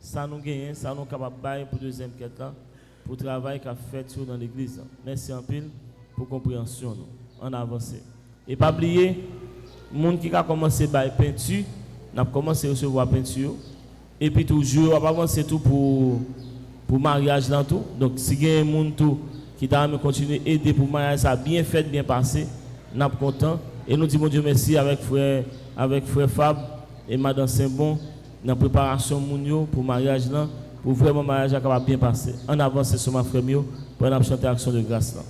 Ça nous gagne, ça nous capable bail pour deuxième quête là. Pour le travail qu'a fait dans l'église. Merci en pile pour compréhension. On a avancé. Et pas oublier, les gens qui a commencé par peinture, n'a commencé à recevoir peinture. Et puis toujours, on va avancer tout pour mariage dans tout. Donc si il y a des gens qui t'a continuer à aider pour mariage, ça a bien fait, bien passé, n'a pas content. Et nous disons Dieu merci avec frère Fab et madame Saint-Bon dans la préparation pour mariage là. Pour vraiment mariage capable bien passer. En avance sur ma frère mio pour nous chanter action de grâce là.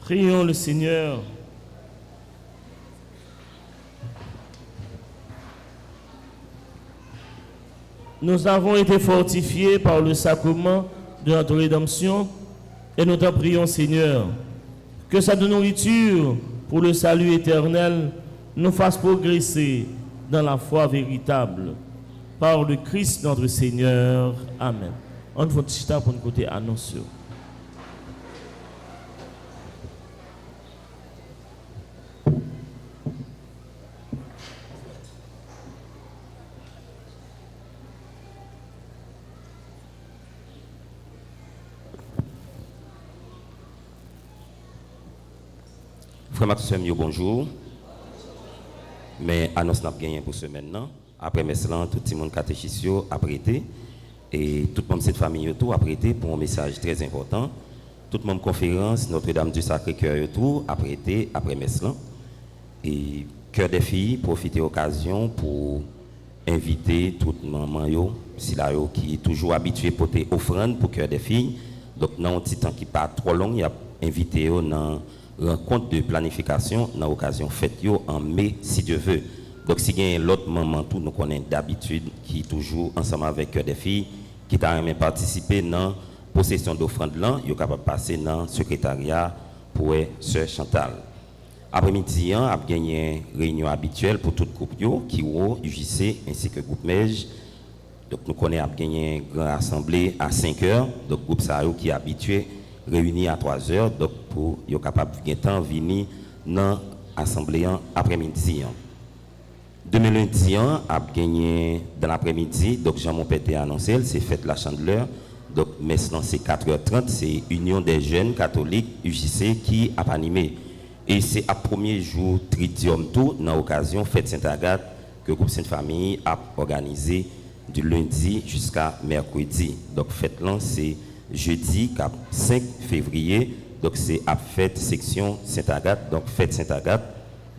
Prions le Seigneur. Nous avons été fortifiés par le sacrement de notre rédemption et nous t'en prions, Seigneur, que cette nourriture pour le salut éternel nous fasse progresser dans la foi véritable. Par le Christ notre Seigneur. Amen. On va chita pour nous côté annoncieux. Frère Maxime, bonjour. Mais annonce n'a pas gagné pour ce maintenant. Après Meslan, tout le monde catéchisio a prêté. Et tout le monde cette famille autour a prêté pour un message très important. Tout le monde conférence Notre-Dame du Sacré-Cœur autour a prêté après Meslan. Et Cœur des filles, profiter l'occasion pour inviter toute maman qui est toujours habitué à porter offrande pour Cœur des filles. Donc dans un petit temps qui pas trop long, il a invité dans rencontre de planification dans l'occasion fête en mai si Dieu veut. Donc si il y a l'autre maman tout nous connaît d'habitude qui est toujours ensemble avec Cœur des filles qui t'a même participé dans possession d'offrande là, il est capable de passer dans le secrétariat pour sœur Chantal. Après-midi, on a gagné une réunion habituelle pour tout groupe qui est UJC ainsi que groupe MEJ. Donc nous connaissons gagné une grande assemblée à 5 heures. Donc groupe Sahel qui est habitué réuni à 3 heures. Donc pour être capable de venir dans l'assemblée après-midi. Demain lundi, on a gagné dans l'après-midi. Donc Jean Monpet a annoncé, c'est fête la Chandeleur. Donc maintenant c'est 4h30, c'est Union des jeunes catholiques UJC qui a animé. Et c'est à premier jour Tridium tout dans l'occasion fête Sainte-Agathe que le groupe Sainte-Famille a organisé du lundi jusqu'à mercredi. Donc fête là c'est jeudi 5 février. Donc c'est à fête section Sainte-Agathe. Donc fête Sainte-Agathe.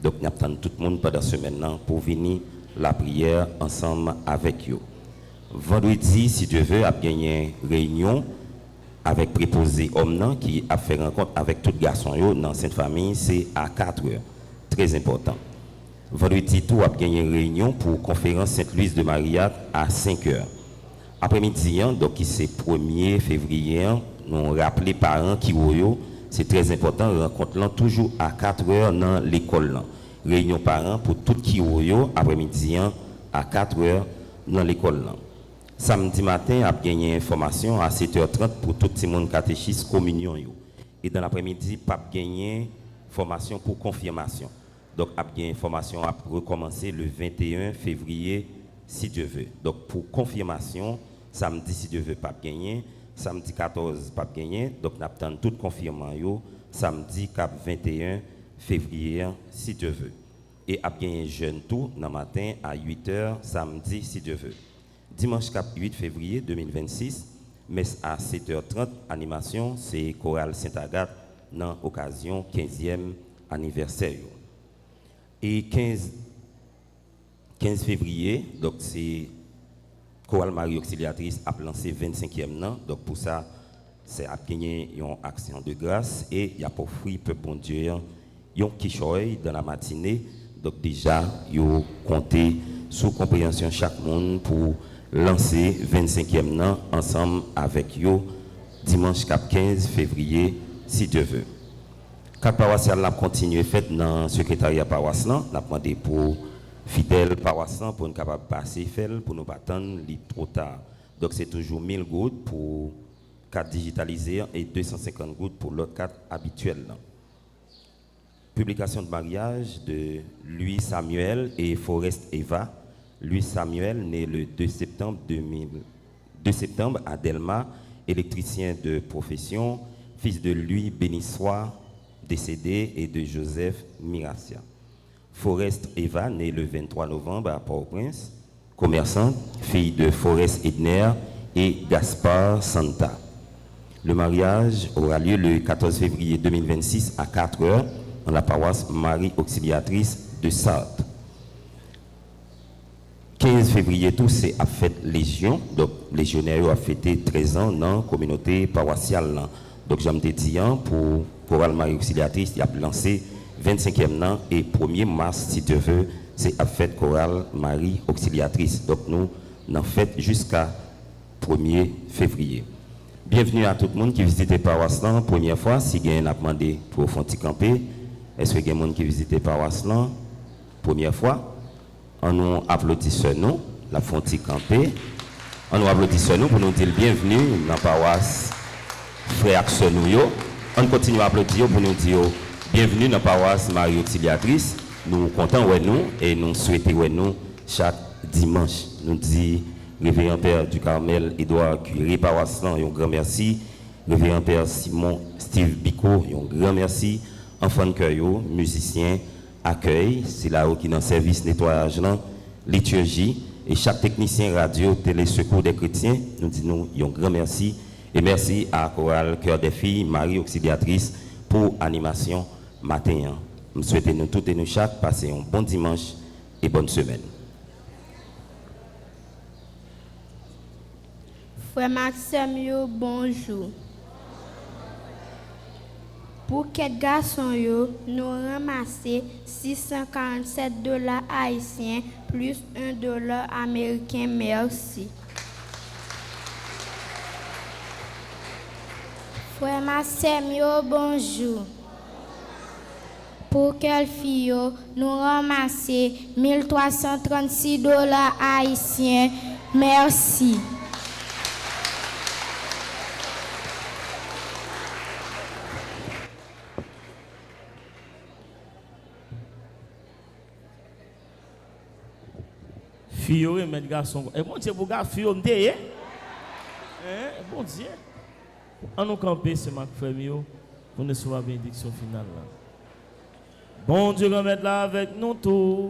Donc nous attendons tout le monde pendant ce maintenant pour venir la prière ensemble avec eux. Vendredi, si Dieu veut, a gagné une réunion avec préposé homme qui a fait rencontre avec tout garçon dans cette famille, c'est à 4 heures. Très important. Vendredi, tout a gagné une réunion pour conférence Sainte-Louise de Marillac à 5 heures. Après-midi, donc c'est 1er février, nous rappelons les parents qui ont c'est très important, rencontre là toujours à 4 heures dans l'école là. Réunion parents pour tout qui ont après-midi à 4 heures dans l'école là. Samedi matin, a gagné information à 7h30 pour tout le monde catéchiste communion. Et dans l'après-midi, pas gagné formation pour confirmation. Donc, a gagné information à recommencer le 21 février, si Dieu veut. Donc, pour confirmation, samedi, si Dieu veut, pas gagné. Samedi 14, pas gagné. Donc, nous attendons toute confirmation samedi 21 février, si Dieu veut. Et a gagné jeune tout dans le matin à 8h, samedi, si Dieu veut. Dimanche 8 février 2026, messe à 7h30, animation, c'est chorale Sainte-Agathe dans l'occasion 15e anniversaire. Et 15 février, donc c'est chorale Marie Auxiliatrice a lancé 25e an, donc pour ça, c'est à gagner une action de grâce et il y a pour fruit peuple bon Dieu, yon kichoy dans la matinée, donc déjà, yon compté sous compréhension chaque monde pour lancer 25e an ensemble avec eux dimanche 15 février si Dieu veut. Quatre paroissiales la continuer fait dans le secrétariat paroissial, n'a demandé pour fidèles paroissiens pour nous capable passer faire pour nous pas attendre trop tard. Donc c'est toujours 1000 gouttes pour 4 digitalisés et 250 gouttes pour l'autre 4 habituels. Publication de mariage de Louis Samuel et Forest Eva. Louis Samuel, né le 2 septembre à Delma, électricien de profession, fils de Louis Bénissois, décédé, et de Joseph Miracia. Forest Eva, né le 23 novembre à Port-au-Prince, commerçante, fille de Forest Edner et Gaspard Santa. Le mariage aura lieu le 14 février 2026 à 4 heures dans la paroisse Marie Auxiliatrice de Sarthe. 15 février, tout c'est à fête Légion. Donc, légionnaire a fêté 13 ans dans la communauté paroissiale. Donc, j'aime te dire, pour Chorale Marie Auxiliatrice, il a lancé 25e an et 1er mars, si Dieu veut, c'est la fête chorale Marie Auxiliatrice. Donc nous, en fête jusqu'à 1er février. Bienvenue à tout le monde qui visite la paroisse là, première fois. Si vous avez demandé pour faire camper, est-ce que vous avez des gens qui visitent la paroisse là, première fois? On nous applaudit nous, la fonti camper. On nous applaudit nous pour nous dire bienvenue dans la paroisse Frère Axonouyo. On continue à applaudir pour nous dire bienvenue dans la paroisse Marie Auxiliatrice. Nous sommes contents de nous et nous souhaitons nous chaque dimanche. Nous disons, Révérend Père du Carmel, Édouard Curé, paroisse, un grand merci. Révérend Père Simon Steve Bico, un grand merci. Enfants de cœur, musiciens, accueil, c'est là où qui est dans le service nettoyage, liturgie. Et chaque technicien radio, télé, secours des chrétiens, nous disons un grand merci. Et merci à Chorale Cœur des Filles, Marie Auxiliatrice, pour animation matin. Je souhaite nous toutes et nous chaque passer un bon dimanche et bonne semaine. Frère Maxime, bonjour. Pour quatre garçons, nous ramassons $647 haïtiens plus $1 américain. Merci. Frère Maxime, bonjour. Pour quelle fille, nous ramassons $1,336 haïtiens. Merci. Fille et mes garçons. Et bon Dieu, vous gars, fille, on dit, bon Dieu. On nous camper ce matin, pour nous recevoir la bénédiction finale. Là. Bon Dieu, remettre là avec nous tous.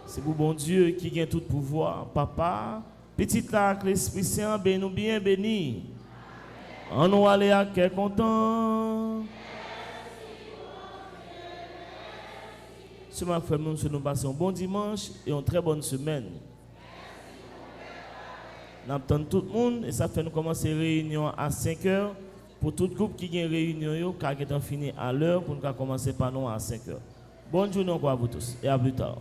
C'est pour bon Dieu qui gagne tout pouvoir. Papa, petit là, que l'Esprit Saint, nous bien béni. On nous aller à quel content. Ce matin, nous passons un bon dimanche et une très bonne semaine. Nous attendons tout le monde et ça fait nous commencer la réunion à 5 heures. Pour tout groupe qui a une réunion, qui est fini à l'heure, pour nous commencer par nous à 5 heures. Bonne journée encore à vous tous et à plus tard.